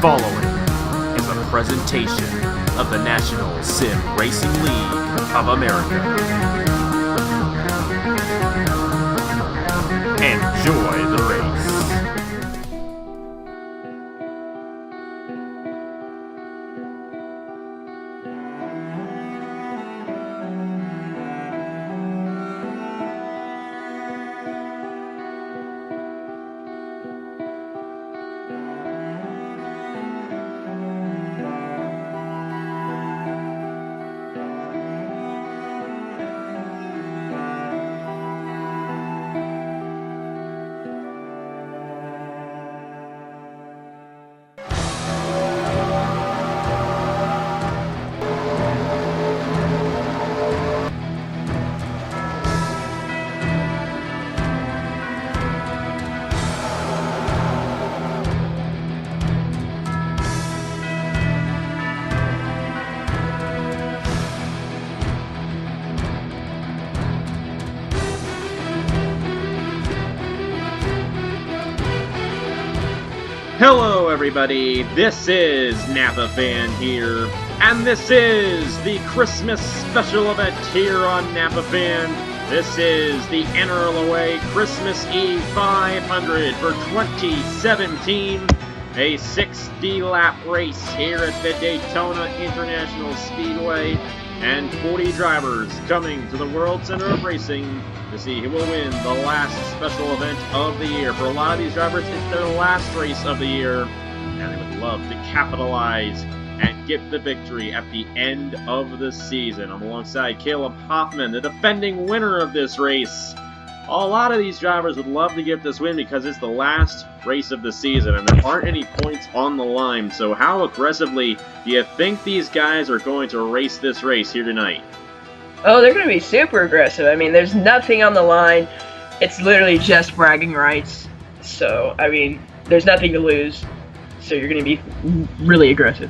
following is a presentation of the National Sim Racing League of America. Enjoy the race. Hello everybody, this is Napa Fan here, and this is the Christmas special event here on Napa Fan. This is the NRLOA Christmas Eve 500 for 2017, a 60-lap race here at the Daytona International Speedway, and 40 drivers coming to the World Center of Racing to see who will win the last special event of the year. For a lot of these drivers, it's their last race of the year, and they would love to capitalize and get the victory at the end of the season. I'm alongside Caleb Hoffman, the defending winner of this race. A lot of these drivers would love to get this win because it's the last race of the season, and there aren't any points on the line. So how aggressively do you think these guys are going to race this race here tonight? Oh, they're going to be super aggressive. I mean, there's nothing on the line. It's literally just bragging rights. So, I mean, there's nothing to lose. So you're going to be really aggressive.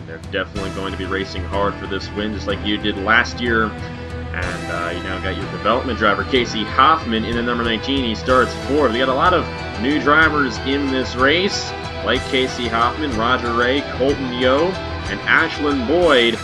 They're definitely going to be racing hard for this win, just like you did last year. And you now got your development driver, Caleb Hoffman, in the number 19. He starts fourth. We got a lot of new drivers in this race, like Caleb Hoffman, Roger Ray, Colton Yo, and Ashlyn Boyd.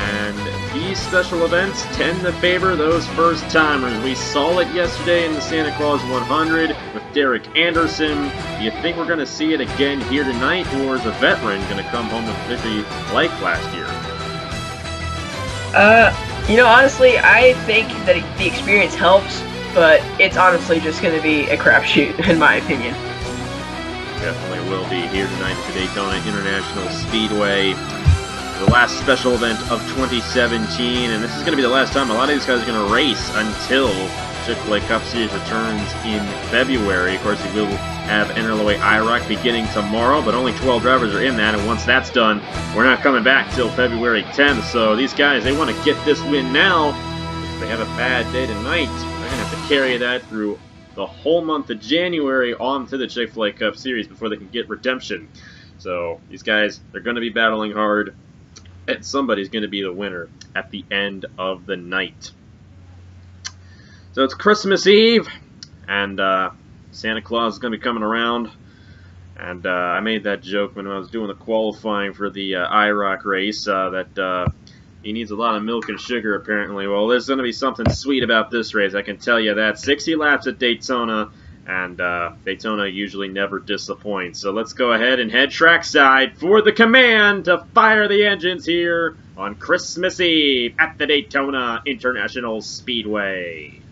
And these special events tend to favor those first-timers. We saw it yesterday in the Santa Claus 100 with Derek Anderson. Do you think we're going to see it again here tonight, or is a veteran going to come home with a victory like last year? Honestly, I think that the experience helps, but it's honestly just going to be a crapshoot, in my opinion. Definitely will be here tonight at the Daytona International Speedway. The last special event of 2017, and this is going to be the last time a lot of these guys are going to race until Chick-fil-A Cup Series returns in February. Of course, we will have NRLOA IROC beginning tomorrow, but only 12 drivers are in that, and once that's done, we're not coming back till February 10th. So these guys, they want to get this win now. If they have a bad day tonight, they're going to have to carry that through the whole month of January on to the Chick-fil-A Cup Series before they can get redemption. So these guys, they're going to be battling hard, and somebody's going to be the winner at the end of the night. So it's Christmas Eve, and Santa Claus is going to be coming around. And I made that joke when I was doing the qualifying for the IROC race, that he needs a lot of milk and sugar, apparently. Well, there's going to be something sweet about this race, I can tell you that. 60 laps at Daytona, and Daytona usually never disappoints. So let's go ahead and head trackside for the command to fire the engines here on Christmas Eve at the Daytona International Speedway.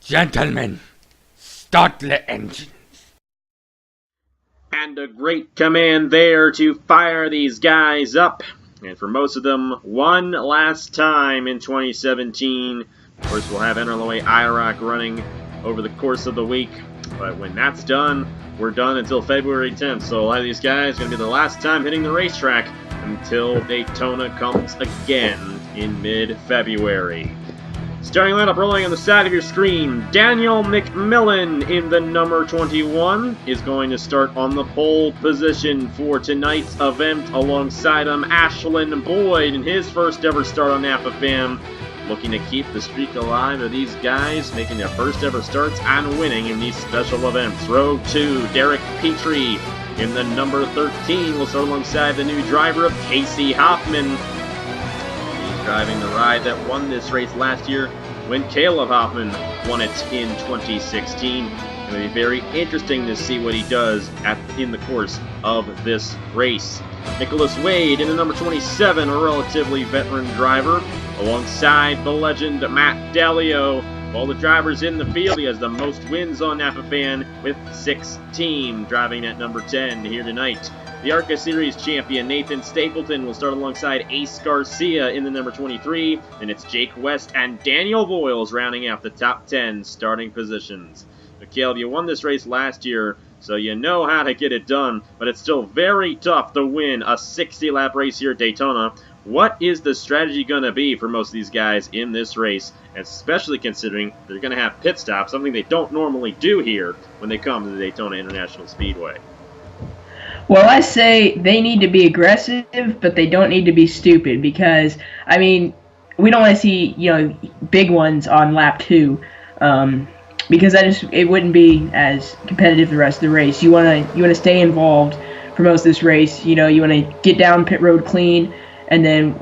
Gentlemen, start the engines. And a great command there to fire these guys up. And for most of them, one last time in 2017. Of course, we'll have NRLOA IROC running over the course of the week. But when that's done, we're done until February 10th. So a lot of these guys are going to be the last time hitting the racetrack until Daytona comes again in mid-February. Starting lineup rolling on the side of your screen, Daniel McMillan in the number 21 is going to start on the pole position for tonight's event. Alongside him, Ashlyn Boyd in his first ever start on Napa Fan. looking to keep the streak alive of these guys making their first ever starts and winning in these special events. Row 2, Derek Petrie in the number 13 will start alongside the new driver of Caleb Hoffman. He's driving the ride that won this race last year when Caleb Hoffman won it in 2016. It will be very interesting to see what he does in the course of this race. Nicholas Wade in the number 27, a relatively veteran driver, alongside the legend Matt Dalio. Of all the drivers in the field, he has the most wins on NAPA with 16, driving at number 10 here tonight. The ARCA Series champion Nathan Stapleton will start alongside Ace Garcia in the number 23, and it's Jake West and Daniel Voiles rounding out the top 10 starting positions. But Caleb, you won this race last year, so you know how to get it done, but it's still very tough to win a 60-lap race here at Daytona. What is the strategy going to be for most of these guys in this race, especially considering they're going to have pit stops, something they don't normally do here when they come to the Daytona International Speedway? Well, I say they need to be aggressive, but they don't need to be stupid because, I mean, we don't want to see, big ones on lap 2. Because it wouldn't be as competitive the rest of the race. You wanna stay involved for most of this race. You want to get down pit road clean, and then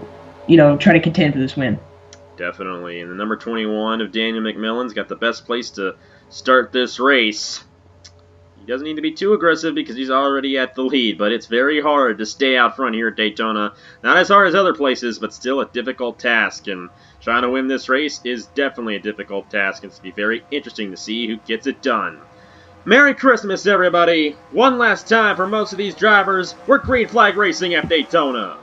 try to contend for this win. Definitely. And the number 21 of Daniel McMillan's got the best place to start this race. He doesn't need to be too aggressive because he's already at the lead, but it's very hard to stay out front here at Daytona. Not as hard as other places, but still a difficult task. And trying to win this race is definitely a difficult task. It's going to be very interesting to see who gets it done. Merry Christmas, everybody! One last time for most of these drivers, we're green flag racing at Daytona.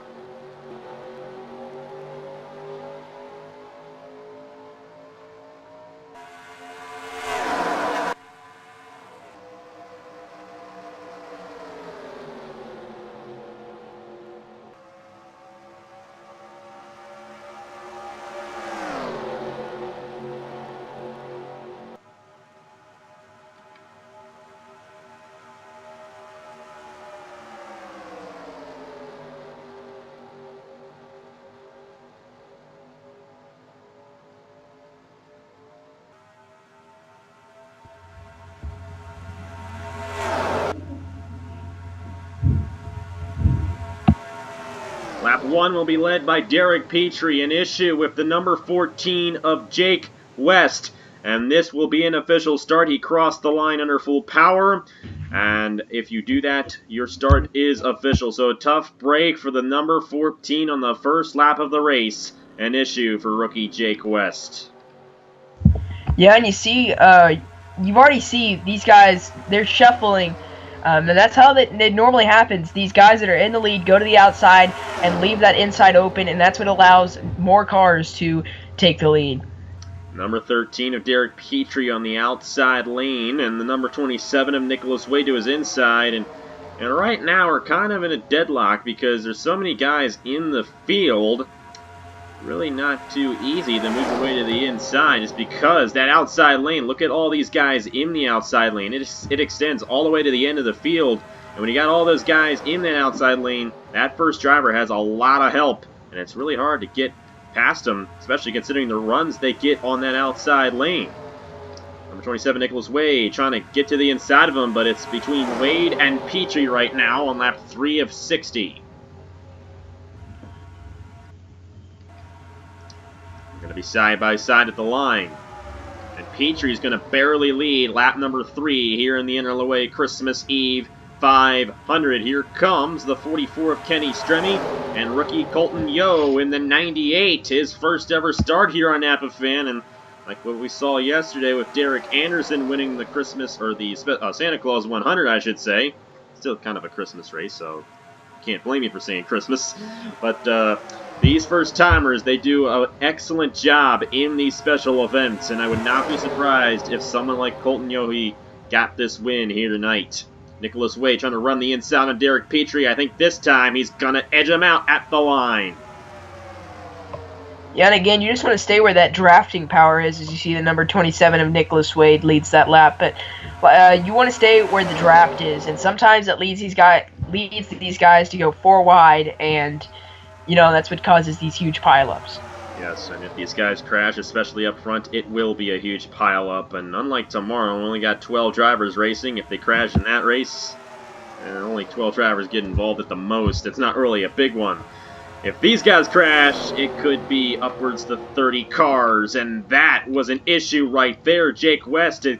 Lap 1 will be led by Derek Petrie, an issue with the number 14 of Jake West. And this will be an official start. He crossed the line under full power. And if you do that, your start is official. So a tough break for the number 14 on the first lap of the race. An issue for rookie Jake West. Yeah, and you see, you already see these guys, they're shuffling. And that's how it normally happens. These guys that are in the lead go to the outside and leave that inside open, and that's what allows more cars to take the lead. Number 13 of Derek Petrie on the outside lane, and the number 27 of Nicholas Wade to his inside. And right now we're kind of in a deadlock because there's so many guys in the field. Really not too easy to move your way to the inside just because that outside lane, look at all these guys in the outside lane. It extends all the way to the end of the field. And when you got all those guys in that outside lane, that first driver has a lot of help. And it's really hard to get past them, especially considering the runs they get on that outside lane. Number 27, Nicholas Wade, trying to get to the inside of him, but it's between Wade and Petrie right now on lap 3 of 60. Going to be side by side at the line. And Petrie's going to barely lead lap number 3 here in the NRLOA Christmas Eve 500. Here comes the 44 of Kenny Stremme and rookie Colton Yo in the 98. His first ever start here on Napa Fan. And like what we saw yesterday with Derek Anderson winning the Christmas, or the Santa Claus 100, I should say. Still kind of a Christmas race, so can't blame you for saying Christmas. But these first-timers, they do an excellent job in these special events, and I would not be surprised if someone like Colton Yohe got this win here tonight. Nicholas Wade trying to run the inside of Derek Petrie. I think this time he's going to edge him out at the line. Yeah, and again, you just want to stay where that drafting power is, as you see the number 27 of Nicholas Wade leads that lap. But you want to stay where the draft is, and sometimes it leads these guys to go 4 wide, and that's what causes these huge pileups. Yes, and if these guys crash, especially up front, it will be a huge pileup. And unlike tomorrow, we only got 12 drivers racing. If they crash in that race, and only 12 drivers get involved at the most, it's not really a big one. If these guys crash, it could be upwards to 30 cars, and that was an issue right there. Jake West had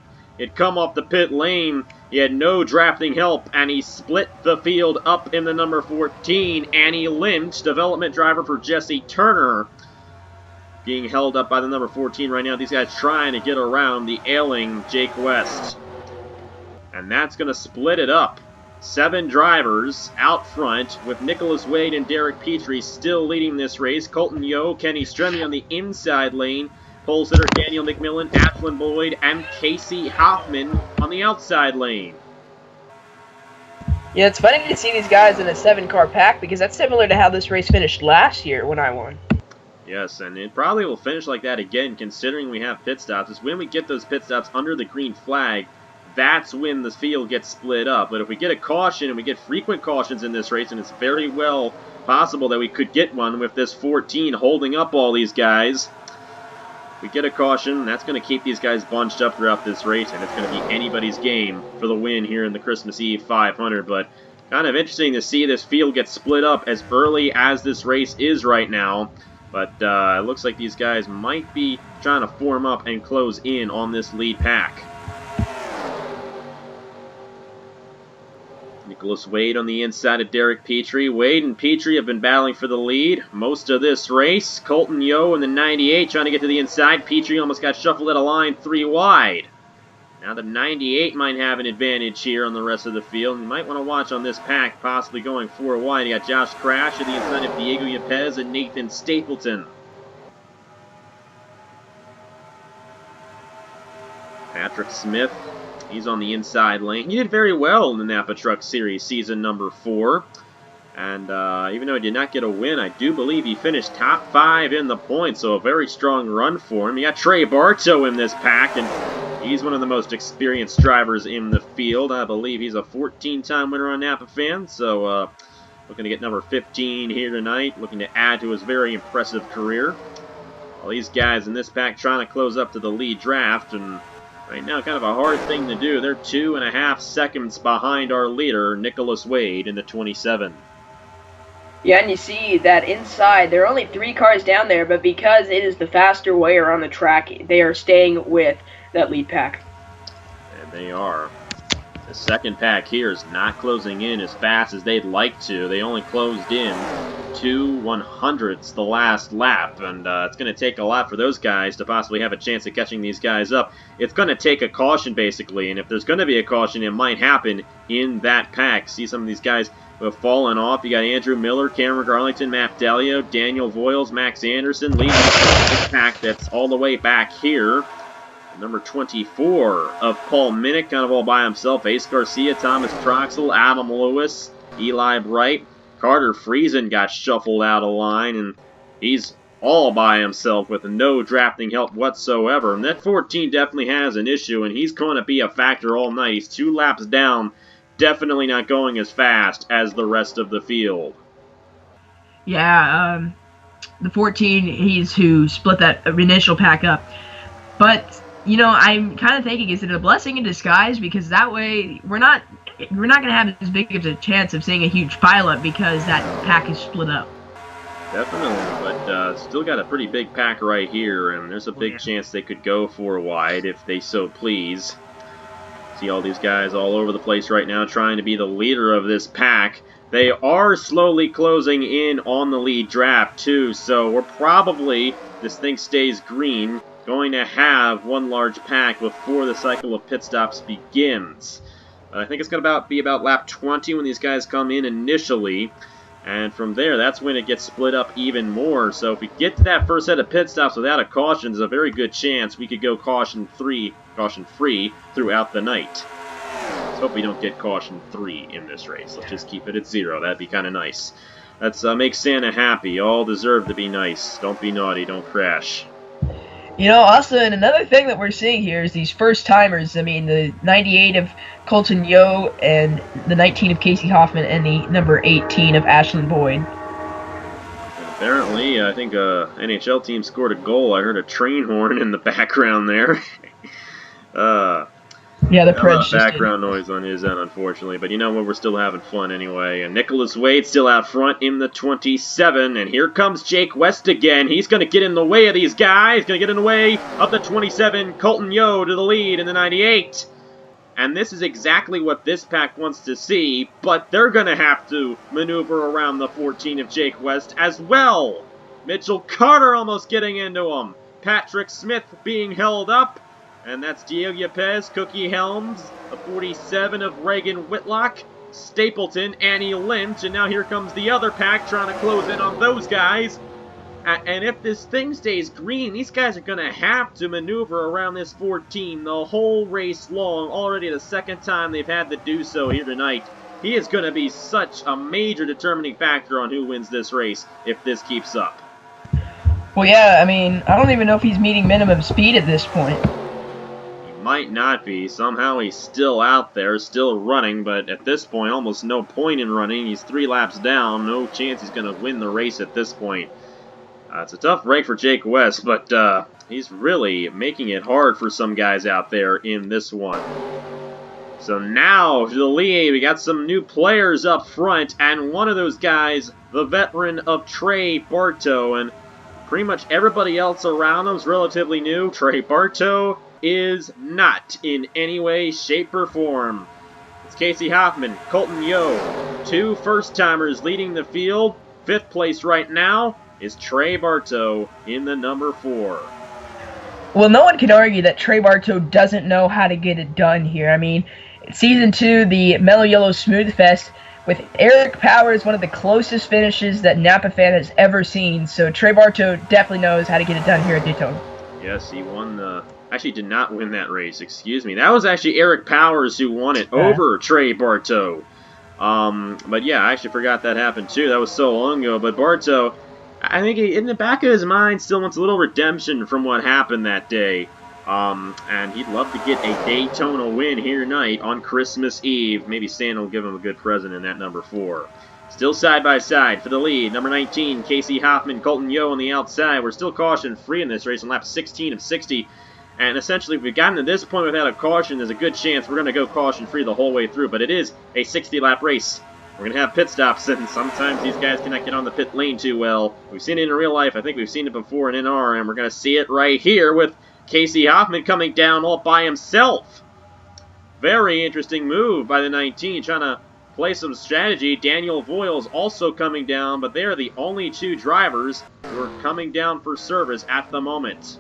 come off the pit lane. He had no drafting help, and he split the field up in the number 14. Annie Lynch, development driver for Jesse Turner, being held up by the number 14 right now. These guys trying to get around the ailing Jake West. And that's going to split it up. 7 drivers out front, with Nicholas Wade and Derek Petrie still leading this race. Colton Yo, Kenny Stremme on the inside lane. Pole sitter Daniel McMillan, Ashlyn Boyd, and Casey Hoffman on the outside lane. Yeah, it's funny to see these guys in a 7-car pack, because that's similar to how this race finished last year when I won. Yes, and it probably will finish like that again, considering we have pit stops. It's when we get those pit stops under the green flag, that's when the field gets split up. But if we get a caution, and we get frequent cautions in this race, and it's very well possible that we could get one with this 14 holding up all these guys. If we get a caution, that's going to keep these guys bunched up throughout this race, and it's going to be anybody's game for the win here in the Christmas Eve 500. But kind of interesting to see this field get split up as early as this race is right now. But it looks like these guys might be trying to form up and close in on this lead pack. Nicholas Wade on the inside of Derek Petrie. Wade and Petrie have been battling for the lead most of this race. Colton Yo in the 98 trying to get to the inside. Petrie almost got shuffled at a line 3 wide. Now the 98 might have an advantage here on the rest of the field. You might want to watch on this pack, possibly going 4 wide. You got Josh Crash at the inside of Diego Yepez and Nathan Stapleton. Patrick Smith, he's on the inside lane. He did very well in the Napa Truck Series season number 4. And even though he did not get a win, I do believe he finished top 5 in the points, so a very strong run for him. You got Trey Bartow in this pack, and he's one of the most experienced drivers in the field. I believe he's a 14-time winner on Napa Fan, so looking to get number 15 here tonight, looking to add to his very impressive career. All these guys in this pack trying to close up to the lead draft, and right now kind of a hard thing to do. They're 2.5 seconds behind our leader, Nicholas Wade, in the 27. Yeah, and you see that inside, there are only 3 cars down there, but because it is the faster way around the track, they are staying with that lead pack. And they are. The second pack here is not closing in as fast as they'd like to. They only closed in 2/100ths the last lap, and it's going to take a lot for those guys to possibly have a chance at catching these guys up. It's going to take a caution, basically, and if there's going to be a caution, it might happen in that pack. See some of these guys who have fallen off. You got Andrew Miller, Cameron Garlington, Matt Delio, Daniel Voiles, Max Anderson leading this pack that's all the way back here. Number 24 of Paul Minnick, kind of all by himself. Ace Garcia, Thomas Troxel, Adam Lewis, Eli Bright. Carter Friesen got shuffled out of line, and he's all by himself with no drafting help whatsoever. And that 14 definitely has an issue, and he's going to be a factor all night. He's 2 laps down, definitely not going as fast as the rest of the field. Yeah, the 14, he's who split that initial pack up. But you know, I'm kind of thinking, is it a blessing in disguise? Because that way, we're not going to have as big of a chance of seeing a huge pileup because that pack is split up. Definitely, but still got a pretty big pack right here, and there's a big chance they could go 4 wide if they so please. See all these guys all over the place right now trying to be the leader of this pack. They are slowly closing in on the lead draft, too, so we're probably, this thing stays green, going to have 1 large pack before the cycle of pit stops begins. I think it's going to be about lap 20 when these guys come in initially, and from there, that's when it gets split up even more. So if we get to that first set of pit stops without a caution, there's a very good chance we could go caution-free throughout the night. Let's hope we don't get caution-3 in this race. Let's just keep it at 0. That'd be kind of nice. Let's make Santa happy. All deserve to be nice. Don't be naughty. Don't crash. You know, also, and another thing that we're seeing here is these first-timers. I mean, the 98 of Colton Yo and the 19 of Casey Hoffman and the number 18 of Ashlyn Boyd. Apparently, I think a NHL team scored a goal. I heard a train horn in the background there. Yeah, the A lot Preds of just did. background noise on his end, unfortunately. But you know what? We're still having fun anyway. And Nicholas Wade still out front in the 27. And here comes Jake West again. He's going to get in the way of these guys. He's going to get in the way of the 27. Colton Yo to the lead in the 98. And this is exactly what this pack wants to see. But they're going to have to maneuver around the 14 of Jake West as well. Mitchell Carter almost getting into him. Patrick Smith being held up. And that's Diego Yepes, Cookie Helms, the 47 of Reagan Whitlock, Stapleton, Annie Lynch, and now here comes the other pack trying to close in on those guys. And if this thing stays green, these guys are going to have to maneuver around this 14 the whole race long. Already the second time they've had to do so here tonight. He is going to be such a major determining factor on who wins this race if this keeps up. Well, yeah, I mean, I don't even know if he's meeting minimum speed at this point. Might not be. Somehow he's still out there, still running, but at this point, almost no point in running. He's 3 laps down. No chance he's going to win the race at this point. It's a tough break for Jake West, but he's really making it hard for some guys out there in this one. So now, to the lead, we got some new players up front, and one of those guys, the veteran of Trey Bartow, and pretty much everybody else around him is relatively new. Trey Bartow is not in any way, shape, or form. It's Casey Hoffman, Colton Yo, 2 first-timers leading the field. 5th place right now is Trey Bartow in the number 4. Well, no one can argue that Trey Bartow doesn't know how to get it done here. I mean, Season 2, the Mellow Yellow Smooth Fest, with Eric Powers, one of the closest finishes that Napa fan has ever seen. So Trey Bartow definitely knows how to get it done here at Daytona. Yes, he won the... Actually, did not win that race, excuse me. That was actually Eric Powers who won it over Trey Bartow. But yeah, I actually forgot that happened too. That was so long ago. But Bartow, I think in the back of his mind, still wants a little redemption from what happened that day. And he'd love to get a Daytona win here tonight on Christmas Eve. Maybe Santa will give him a good present in that number 4. Still side by side for the lead. Number 19, Casey Hoffman, Colton Yo on the outside. We're still caution free in this race on lap 16 of 60. And essentially, if we've gotten to this point without a caution, there's a good chance we're going to go caution-free the whole way through. But it is a 60-lap race. We're going to have pit stops, and sometimes these guys cannot get on the pit lane too well. We've seen it in real life. I think we've seen it before in NR, and we're going to see it right here with Casey Hoffman coming down all by himself. Very interesting move by the 19, trying to play some strategy. Daniel Voiles also coming down, but they are the only 2 drivers who are coming down for service at the moment.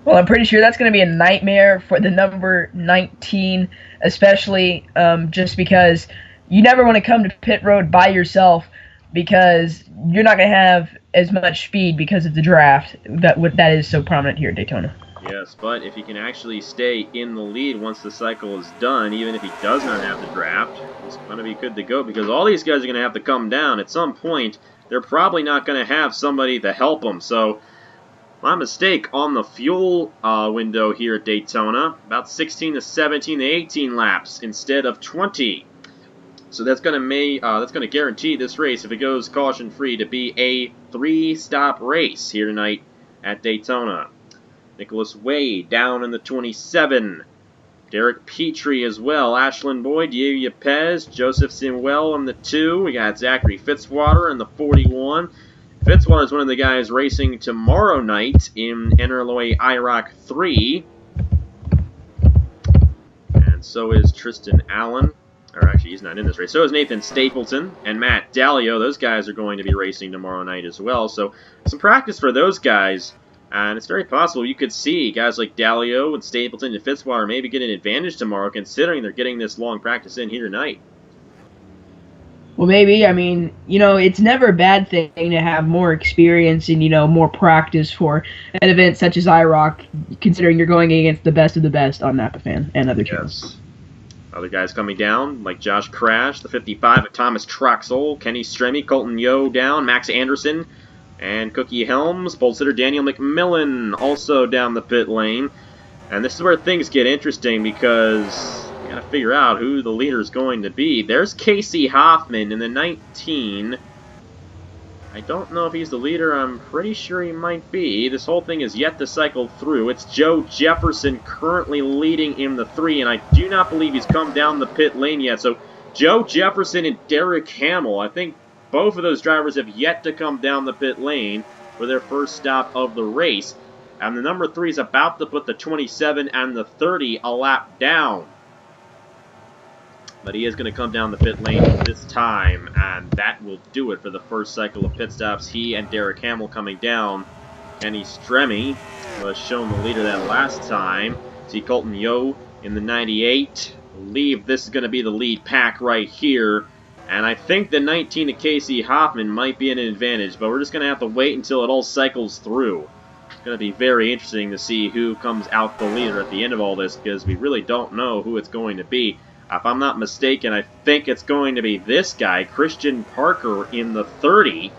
Well, I'm pretty sure that's going to be a nightmare for the number 19, especially just because you never want to come to pit road by yourself because you're not going to have as much speed because of the draft that is so prominent here at Daytona. Yes, but if he can actually stay in the lead once the cycle is done, even if he does not have the draft, he's going to be good to go because all these guys are going to have to come down. At some point, they're probably not going to have somebody to help them. So, my mistake on the fuel window here at Daytona, about 16 to 17 to 18 laps instead of 20. So that's going to guarantee this race, if it goes caution-free, to be a 3-stop race here tonight at Daytona. Nicholas Wade down in the 27. Derek Petrie as well. Ashlyn Boyd, Diego Yepes, Joseph Simwell in the 2. We got Zachary Fitzwater in the 41. Fitzwater is one of the guys racing tomorrow night in NRLOA IROC 3. And so is Tristan Allen. Or actually, he's not in this race. So is Nathan Stapleton and Matt Dallio. Those guys are going to be racing tomorrow night as well. So some practice for those guys. And it's very possible you could see guys like Dallio and Stapleton and Fitzwater maybe get an advantage tomorrow, considering they're getting this long practice in here tonight. Well, maybe. I mean, it's never a bad thing to have more experience and, more practice for an event such as IROC, considering you're going against the best of the best on Napa Fan and other channels. Yes. Other guys coming down, like Josh Crash, the 55, Thomas Troxel, Kenny Stremme, Colton Yo down, Max Anderson, and Cookie Helms, pole sitter Daniel McMillan also down the pit lane. And this is where things get interesting because you got to figure out who the leader is going to be. There's Casey Hoffman in the 19. I don't know if he's the leader. I'm pretty sure he might be. This whole thing is yet to cycle through. It's Joe Jefferson currently leading in the 3, and I do not believe he's come down the pit lane yet. So Joe Jefferson and Derek Hamill, I think both of those drivers have yet to come down the pit lane for their first stop of the race. And the number 3 is about to put the 27 and the 30 a lap down. But he is going to come down the pit lane this time, and that will do it for the first cycle of pit stops. He and Derek Hamill coming down. Kenny Stremme was shown the leader that last time. See Colton Yo in the 98. I believe this is going to be the lead pack right here. And I think the 19 of Casey Hoffman might be an advantage, but we're just going to have to wait until it all cycles through. It's going to be very interesting to see who comes out the leader at the end of all this, because we really don't know who it's going to be. If I'm not mistaken, I think it's going to be this guy, Christian Parker, in the 30.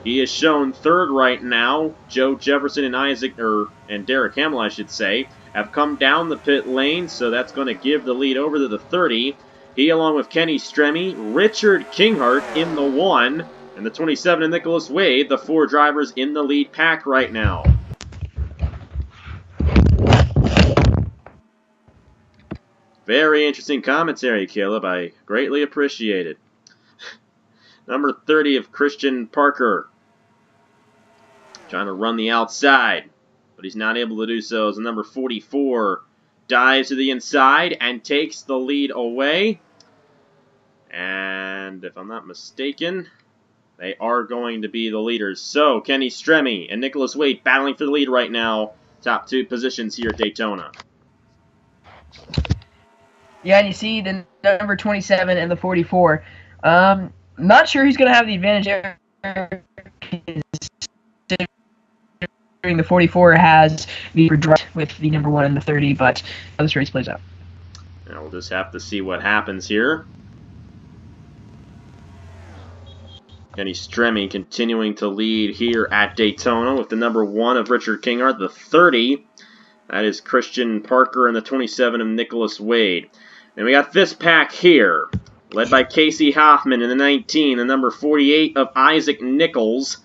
He is shown third right now. Joe Jefferson and Derek Hamill, I should say, have come down the pit lane, so that's going to give the lead over to the 30. He, along with Kenny Stremme, Richard Kinghart in the 1, and the 27 of Nicholas Wade, the 4 drivers in the lead pack right now. Very interesting commentary, Caleb. I greatly appreciate it. Number 30 of Christian Parker. Trying to run the outside, but he's not able to do so as the number 44 dives to the inside and takes the lead away. And if I'm not mistaken, they are going to be the leaders. So, Kenny Stremme and Nicholas Wade battling for the lead right now. Top 2 positions here at Daytona. Yeah, and you see the number 27 and the 44. Not sure who's going to have the advantage there. The 44 has the drive with the number 1 and the 30, but how this race plays out. Now we'll just have to see what happens here. Kenny Stremme continuing to lead here at Daytona with the number 1 of Richard Kinghart, the 30. That is Christian Parker, and the 27 of Nicholas Wade. And we got this pack here, led by Casey Hoffman in the 19, the number 48 of Isaac Nichols,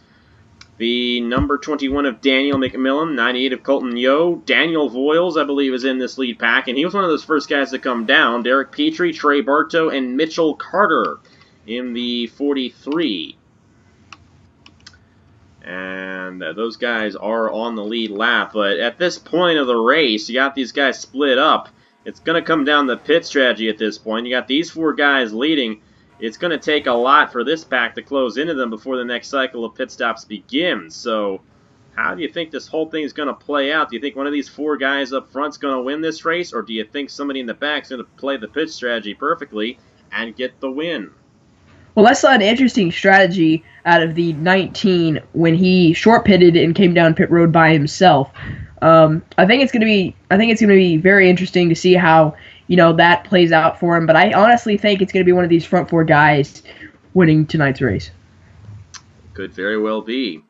the number 21 of Daniel McMillan, 98 of Colton Yo. Daniel Voiles, I believe, is in this lead pack, and he was one of those first guys to come down. Derek Petrie, Trey Bartow, and Mitchell Carter in the 43. And those guys are on the lead lap, but at this point of the race, you got these guys split up. It's going to come down to pit strategy at this point. You got these 4 guys leading. It's going to take a lot for this pack to close into them before the next cycle of pit stops begins. So, how do you think this whole thing is going to play out? Do you think one of these 4 guys up front is going to win this race, or do you think somebody in the back is going to play the pit strategy perfectly and get the win? Well, I saw an interesting strategy out of the 19 when he short pitted and came down pit road by himself. I think it's going to be very interesting to see how that plays out for him. But I honestly think it's going to be one of these front 4 guys winning tonight's race. Could very well be.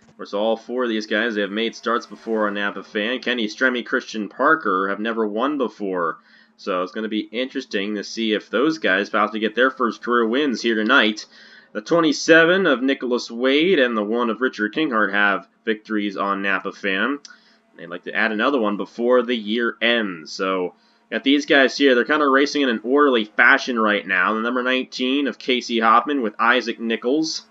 Of course, all 4 of these guys, they have made starts before on Napa Fan. Kenny Stremme, Christian Parker have never won before. So it's going to be interesting to see if those guys about to get their first career wins here tonight. The 27 of Nicholas Wade and the 1 of Richard Kinghart have victories on Napa Fan. They'd like to add another one before the year ends. So, got these guys here. They're kind of racing in an orderly fashion right now. The number 19 of Casey Hoffman with Isaac Nichols.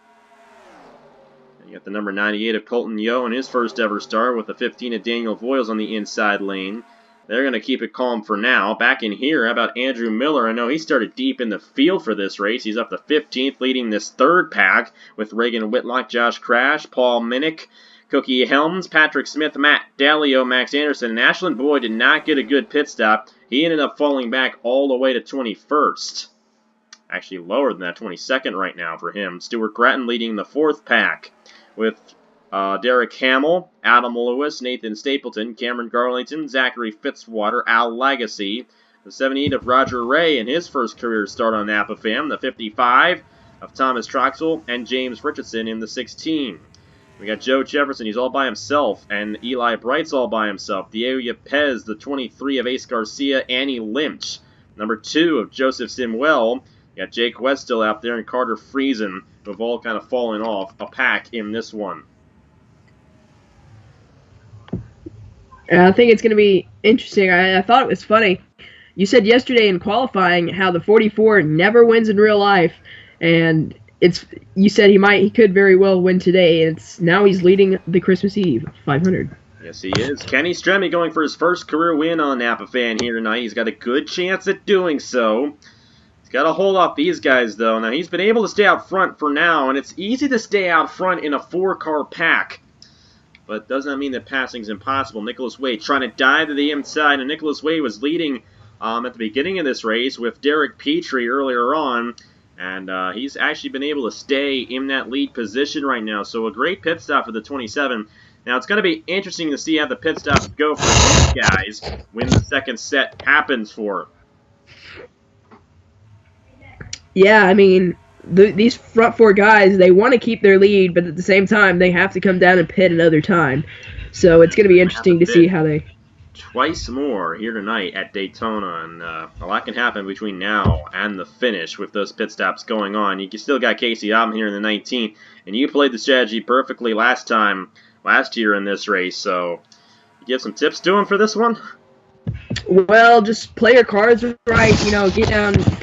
And you got the number 98 of Colton Yo in his first ever start with the 15 of Daniel Voiles on the inside lane. They're going to keep it calm for now. Back in here, how about Andrew Miller? I know he started deep in the field for this race. He's up to 15th, leading this 3rd pack with Reagan Whitlock, Josh Crash, Paul Minnick, Cookie Helms, Patrick Smith, Matt Dalio, Max Anderson, and Ashland Boyd did not get a good pit stop. He ended up falling back all the way to 21st. Actually lower than that, 22nd right now for him. Stuart Grattan leading the 4th pack with Derek Hamill, Adam Lewis, Nathan Stapleton, Cameron Garlington, Zachary Fitzwater, Al Lagacy. The 78 of Roger Ray in his first career start on Napa Fam. The 55 of Thomas Troxel and James Richardson in the 16. We got Joe Jefferson, he's all by himself, and Eli Bright's all by himself. Diego Yepez, the 23 of Ace Garcia, Annie Lynch. Number 2 of Joseph Simwell, You got Jake West still out there and Carter Friesen, who have all kind of fallen off a pack in this one. I think it's going to be interesting. I thought it was funny. You said yesterday in qualifying how the 44 never wins in real life, and you said he could very well win today, and now he's leading the Christmas Eve 500. Yes, he is. Kenny Stremme going for his first career win on Napa Fan here tonight. He's got a good chance at doing so. He's got to hold off these guys, though. Now, he's been able to stay out front for now, and it's easy to stay out front in a 4-car pack. But does not mean that passing's impossible. Nicholas Wade trying to dive to the inside, and Nicholas Wade was leading at the beginning of this race with Derek Petrie earlier on. And he's actually been able to stay in that lead position right now. So a great pit stop for the 27. Now, it's going to be interesting to see how the pit stops go for these guys when the second set happens for them. Yeah, I mean, these front 4 guys, they want to keep their lead, but at the same time, they have to come down and pit another time. So it's going to be interesting to see how they... Twice more here tonight at Daytona, and a lot can happen between now and the finish with those pit stops going on. You still got Casey Hoffman here in the 19, and you played the strategy perfectly last year in this race, so you give some tips to him for this one? Well, just play your cards right, get down to the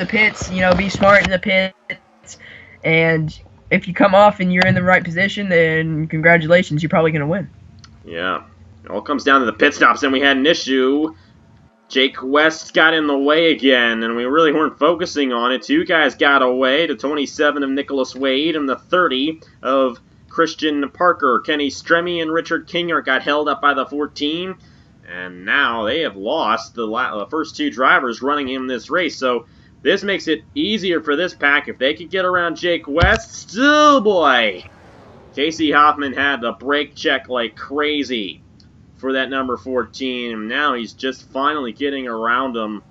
pits, be smart in the pits, and if you come off and you're in the right position, then congratulations, you're probably going to win. Yeah. It all comes down to the pit stops, and we had an issue. Jake West got in the way again, and we really weren't focusing on it. 2 guys got away, the 27 of Nicholas Wade and the 30 of Christian Parker. Kenny Stremme and Richard Kinghart got held up by the 14, and now they have lost the first 2 drivers running in this race. So this makes it easier for this pack if they could get around Jake West. Still, boy, Casey Hoffman had the brake check like crazy for that number 14, and now he's just finally getting around him.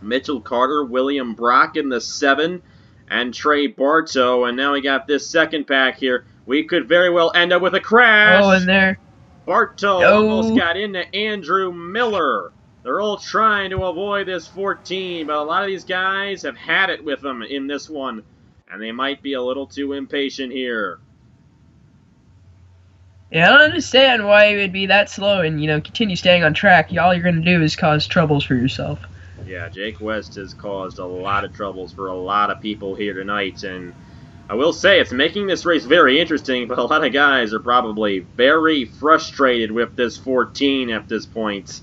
Mitchell Carter, William Brock in the 7, and Trey Bartow, and now we got this second pack here. We could very well end up with a crash. Oh, in there. Bartow almost got into Andrew Miller. They're all trying to avoid this 14, but a lot of these guys have had it with them in this one, and they might be a little too impatient here. Yeah, I don't understand why it would be that slow and, continue staying on track. All you're going to do is cause troubles for yourself. Yeah, Jake West has caused a lot of troubles for a lot of people here tonight, and I will say it's making this race very interesting, but a lot of guys are probably very frustrated with this 14 at this point.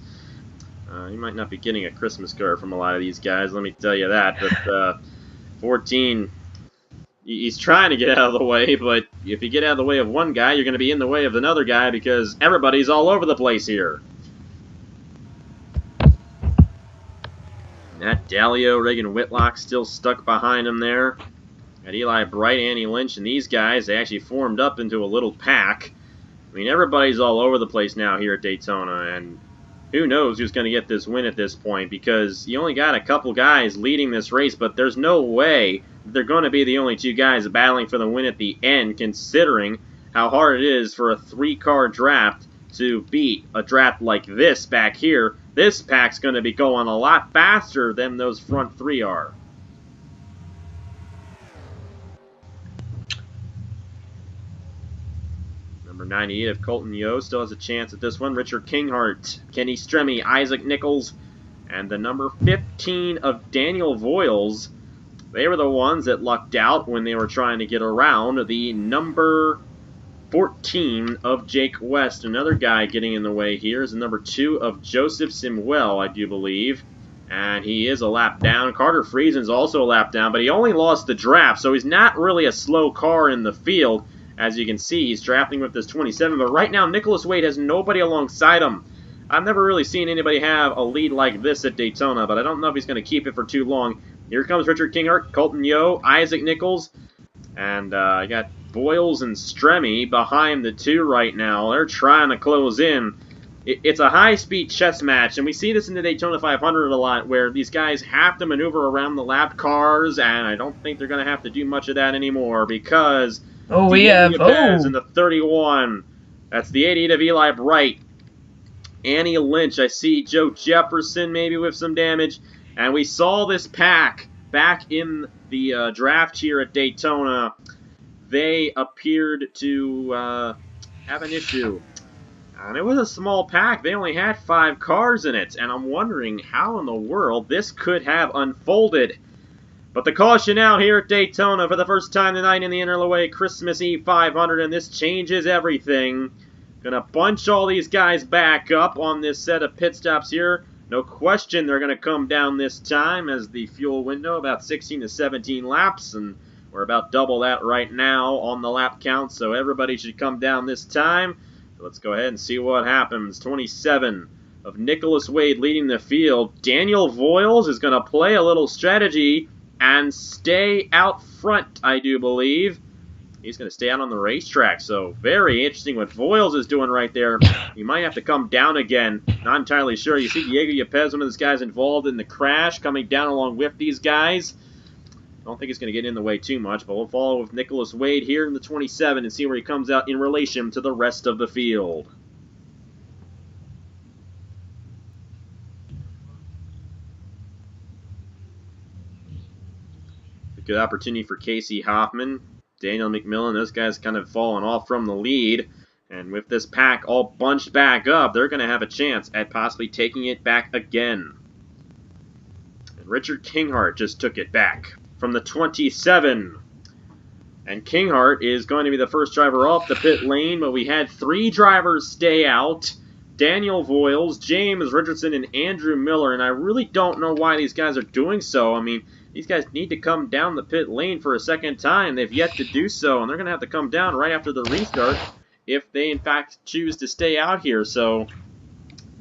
You might not be getting a Christmas card from a lot of these guys, let me tell you that, but 14... He's trying to get out of the way, but if you get out of the way of one guy, you're going to be in the way of another guy because everybody's all over the place here. Matt Dalio, Reagan Whitlock still stuck behind him there. Got Eli Bright, Annie Lynch, and these guys, they actually formed up into a little pack. I mean, everybody's all over the place now here at Daytona, and who knows who's going to get this win at this point because you only got a couple guys leading this race, but there's no way they're going to be the only 2 guys battling for the win at the end, considering how hard it is for a 3-car draft to beat a draft like this back here. This pack's going to be going a lot faster than those front 3 are. Number 98 of Colton Yo still has a chance at this one. Richard Kinghart, Kenny Stremme, Isaac Nichols, and the number 15 of Daniel Voiles. They were the ones that lucked out when they were trying to get around the number 14 of Jake West. Another guy getting in the way here is the number 2 of Joseph Simwell, I do believe. And he is a lap down. Carter Friesen's also a lap down, but he only lost the draft, so he's not really a slow car in the field. As you can see, he's drafting with this 27, but right now Nicholas Wade has nobody alongside him. I've never really seen anybody have a lead like this at Daytona, but I don't know if he's going to keep it for too long. Here comes Richard Kinghart, Colton Yo, Isaac Nichols, and I got Voiles and Stremme behind the 2 right now. They're trying to close in. It's a high-speed chess match, and we see this in the Daytona 500 a lot, where these guys have to maneuver around the lap cars, and I don't think they're going to have to do much of that anymore, because we have in the 31. That's the 88 of Eli Bright. Annie Lynch. I see Joe Jefferson maybe with some damage. And we saw this pack back in the draft here at Daytona, they appeared to have an issue. And it was a small pack. They only had 5 cars in it. And I'm wondering how in the world this could have unfolded. But the caution out here at Daytona for the first time tonight in the NRLOA Christmas Eve 500. And this changes everything. Gonna bunch all these guys back up on this set of pit stops here. No question they're gonna come down this time as the fuel window, about 16 to 17 laps. And we're about double that right now on the lap count. So everybody should come down this time. Let's go ahead and see what happens. 27 of Nicholas Wade leading the field. Daniel Voiles is going to play a little strategy and stay out front, I do believe. He's going to stay out on the racetrack, so very interesting what Voiles is doing right there. He might have to come down again. Not entirely sure. You see Diego Yepes, one of those guys involved in the crash, coming down along with these guys. I don't think it's going to get in the way too much, but we'll follow with Nicholas Wade here in the 27 and see where he comes out in relation to the rest of the field. A good opportunity for Casey Hoffman, Daniel McMillan. Those guys kind of falling off from the lead. And with this pack all bunched back up, they're going to have a chance at possibly taking it back again. And Richard Kinghart just took it back from the 27. And Kinghart is going to be the first driver off the pit lane, but we had 3 drivers stay out. Daniel Voiles, James Richardson, and Andrew Miller, and I really don't know why these guys are doing so. I mean, these guys need to come down the pit lane for a second time. They've yet to do so, and they're going to have to come down right after the restart if they, in fact, choose to stay out here. So,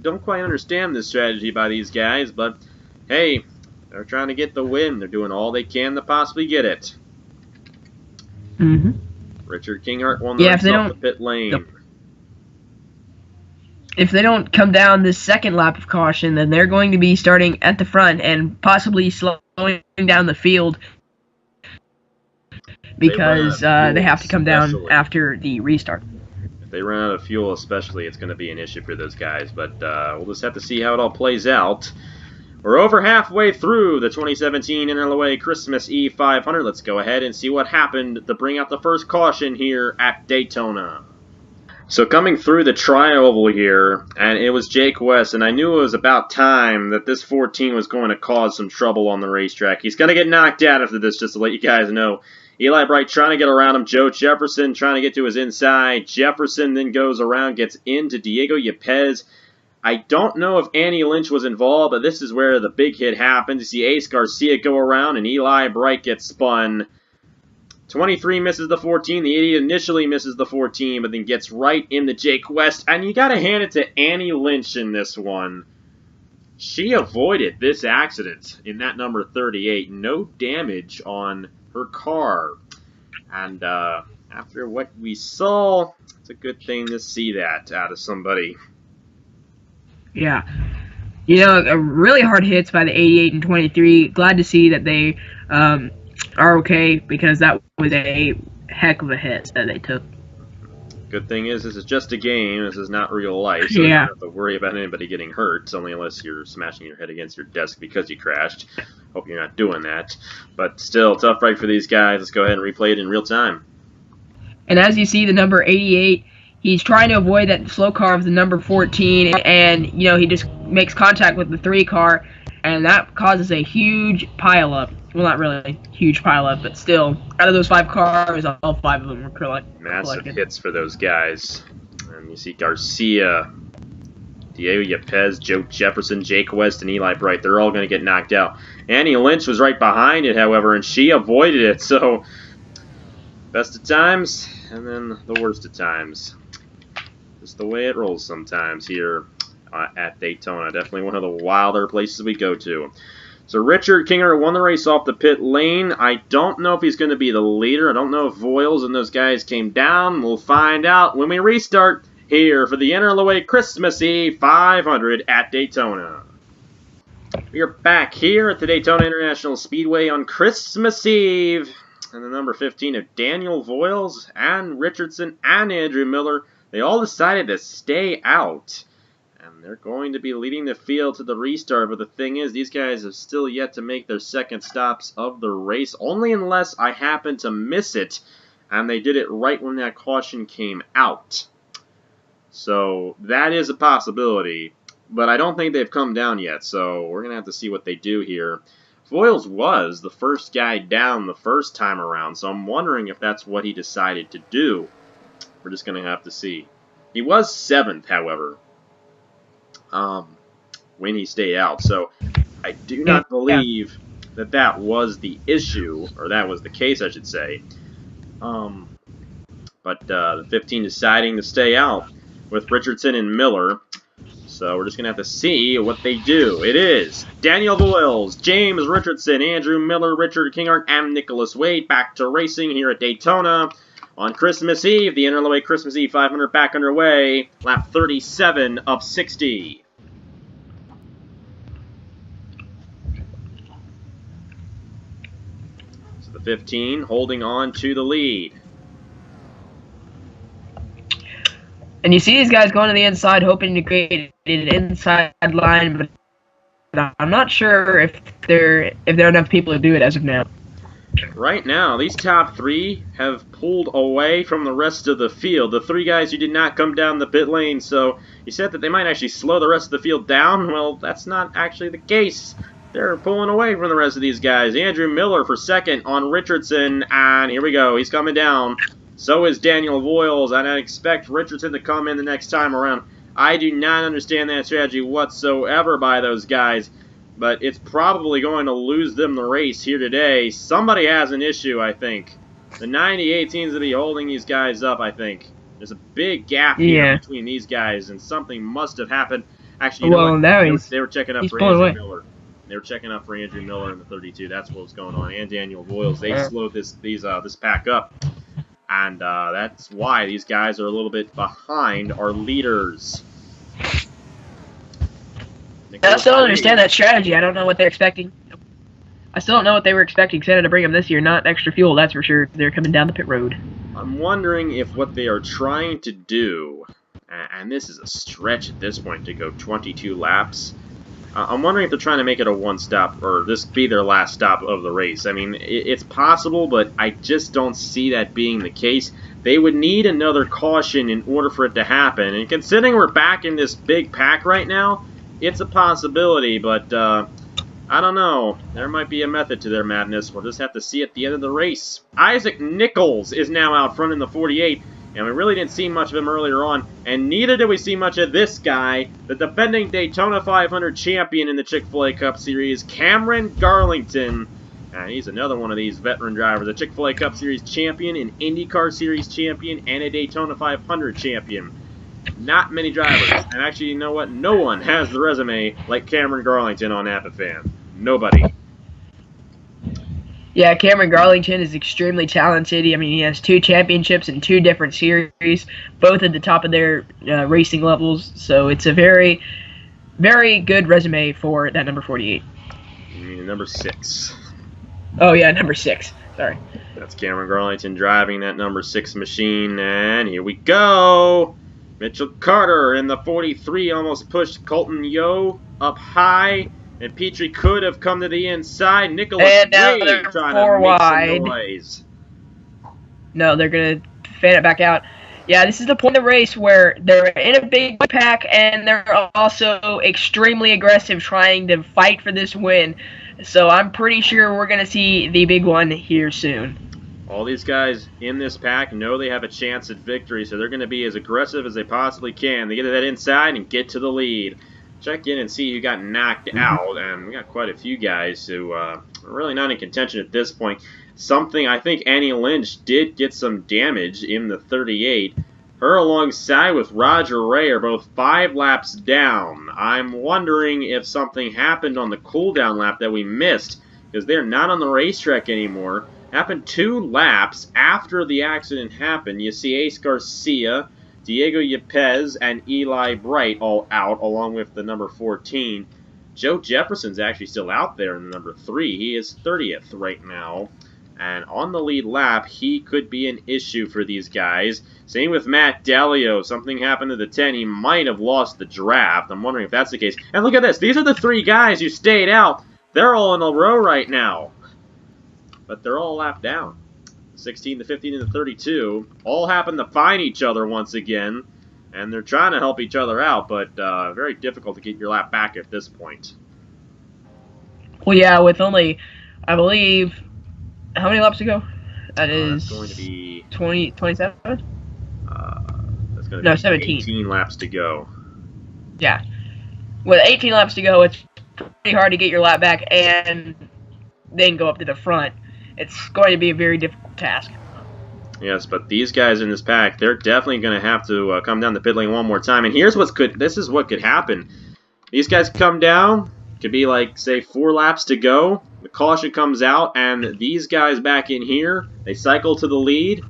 don't quite understand this strategy by these guys, but hey, they're trying to get the win. They're doing all they can to possibly get it. Mm-hmm. Richard Kinghart won the race off the pit lane. If they don't come down this second lap of caution, then they're going to be starting at the front and possibly slowing down the field because they have to come down after the restart. If they run out of fuel especially, it's going to be an issue for those guys. But we'll just have to see how it all plays out. We're over halfway through the 2017 NRLOA Christmas Eve 500. Let's go ahead and see what happened to bring out the first caution here at Daytona. So coming through the tri-oval here, and it was Jake West, and I knew it was about time that this 14 was going to cause some trouble on the racetrack. He's going to get knocked out after this, just to let you guys know. Eli Bright trying to get around him. Joe Jefferson trying to get to his inside. Jefferson then goes around, gets into Diego Yepes. I don't know if Annie Lynch was involved, but this is where the big hit happens. You see Ace Garcia go around, and Eli Bright gets spun. 23 misses the 14. The idiot initially misses the 14, but then gets right into Jake West. And you got to hand it to Annie Lynch in this one. She avoided this accident in that number 38. No damage on her car. And after what we saw, it's a good thing to see that out of somebody. Yeah. You know, really hard hits by the 88 and 23. Glad to see that they are okay, because that was a heck of a hit that they took. Good thing is, this is just a game. This is not real life, so you don't have to worry about anybody getting hurt, only unless you're smashing your head against your desk because you crashed. Hope you're not doing that. But still, tough break for these guys. Let's go ahead and replay it in real time. And as you see, the number 88, he's trying to avoid that slow car of the number 14, and, you know, he just makes contact with the 3 car, and that causes a huge pileup. Well, not really huge pileup, but still, out of those 5 cars, all 5 of them were collected. Massive hits for those guys. And you see Garcia, Diego Yepes, Joe Jefferson, Jake West, and Eli Bright. They're all going to get knocked out. Annie Lynch was right behind it, however, and she avoided it. So, best of times, and then the worst of times. Just the way it rolls sometimes here at Daytona. Definitely one of the wilder places we go to. So Richard Kinghart won the race off the pit lane. I don't know if he's going to be the leader. I don't know if Voiles and those guys came down. We'll find out when we restart here for the NRLOA Christmas Eve 500 at Daytona. We are back here at the Daytona International Speedway on Christmas Eve. And the number 15 of Daniel Voiles and Richardson and Andrew Miller, they all decided to stay out. And they're going to be leading the field to the restart, but the thing is, these guys have still yet to make their second stops of the race, only unless I happen to miss it, and they did it right when that caution came out. So that is a possibility, but I don't think they've come down yet, so we're going to have to see what they do here. Voiles was the first guy down the first time around, so I'm wondering if that's what he decided to do. We're just going to have to see. He was 7th, however, when he stayed out, so I do not believe that that was the issue, or that was the case, I should say. But the 15 deciding to stay out with Richardson and Miller. So we're just going to have to see what they do. It is Daniel Voiles, James Richardson, Andrew Miller, Richard Kinghart, and Nicholas Wade back to racing here at Daytona on Christmas Eve. The NRLOA Christmas Eve 500 back underway. Lap 37 of 60. So the 15 holding on to the lead. And you see these guys going to the inside, hoping to create an inside line, but I'm not sure if there are enough people to do it as of now. Right now, these top 3 have pulled away from the rest of the field. The 3 guys who did not come down the pit lane, so you said that they might actually slow the rest of the field down. Well, that's not actually the case. They're pulling away from the rest of these guys. Andrew Miller for 2nd on Richardson, and here we go. He's coming down. So is Daniel Voiles, and I expect Richardson to come in the next time around. I do not understand that strategy whatsoever by those guys, but it's probably going to lose them the race here today. Somebody has an issue, I think. The 98 seems to be holding these guys up, I think. There's a big gap here between these guys, and something must have happened. Actually, you know what? They were checking up for Andrew Miller. They were checking up for Andrew Miller in the 32. That's what was going on. And Daniel Voiles. They slowed this pack up. And that's why these guys are a little bit behind our leaders. I still don't understand that strategy. I don't know what they're expecting. I still don't know what they were expecting Santa to bring them this year. Not extra fuel, that's for sure. They're coming down the pit road. I'm wondering if what they are trying to do, and this is a stretch at this point to go 22 laps, I'm wondering if they're trying to make it a one-stop, or this be their last stop of the race. I mean, it's possible, but I just don't see that being the case. They would need another caution in order for it to happen. And considering we're back in this big pack right now, it's a possibility, but I don't know. There might be a method to their madness. We'll just have to see at the end of the race. Isaac Nichols is now out front in the 48. And we really didn't see much of him earlier on, and neither did we see much of this guy, the defending Daytona 500 champion in the Chick-fil-A Cup Series, Cameron Garlington. And he's another one of these veteran drivers, a Chick-fil-A Cup Series champion, an IndyCar Series champion, and a Daytona 500 champion. Not many drivers, and actually, you know what? No one has the resume like Cameron Garlington on AppFan. Nobody. Yeah, Cameron Garlington is extremely talented. I mean, he has 2 championships in 2 different series, both at the top of their racing levels. So it's a very, very good resume for that number 48. You mean number 6. Oh, yeah, number 6. Sorry. That's Cameron Garlington driving that number 6 machine, and here we go. Mitchell Carter in the 43 almost pushed Colton Yo up high. And Petrie could have come to the inside. Nicholas Wade trying to make some noise. No, they're going to fan it back out. Yeah, this is the point of the race where they're in a big pack and they're also extremely aggressive trying to fight for this win. So I'm pretty sure we're going to see the big one here soon. All these guys in this pack know they have a chance at victory, so they're going to be as aggressive as they possibly can. They get to that inside and get to the lead. Check in and see who got knocked out, and we got quite a few guys who are really not in contention at this point. Something I think Annie Lynch did get some damage in the 38. Her alongside with Roger Ray are both 5 laps down. I'm wondering if something happened on the cooldown lap that we missed, because they're not on the racetrack anymore. Happened 2 laps after the accident happened. You see Ace Garcia, Diego Yepes, and Eli Bright all out, along with the number 14. Joe Jefferson's actually still out there in the number 3. He is 30th right now. And on the lead lap, he could be an issue for these guys. Same with Matt Dalio. Something happened to the 10. He might have lost the draft. I'm wondering if that's the case. And look at this. These are the 3 guys who stayed out. They're all in a row right now. But they're all lapped down. 16, the 15, and the 32 all happen to find each other once again. And they're trying to help each other out, but very difficult to get your lap back at this point. Well, yeah, with only, I believe, how many laps to go? That's going to be 27? That's going to be 17. 18 laps to go. Yeah. With 18 laps to go, it's pretty hard to get your lap back and then go up to the front. It's going to be a very difficult task. Yes, but these guys in this pack, they're definitely going to have to come down the pit lane one more time. And here's what's good. This is what could happen. These guys come down. Could be like, say, 4 laps to go. The caution comes out, and these guys back in here, they cycle to the lead.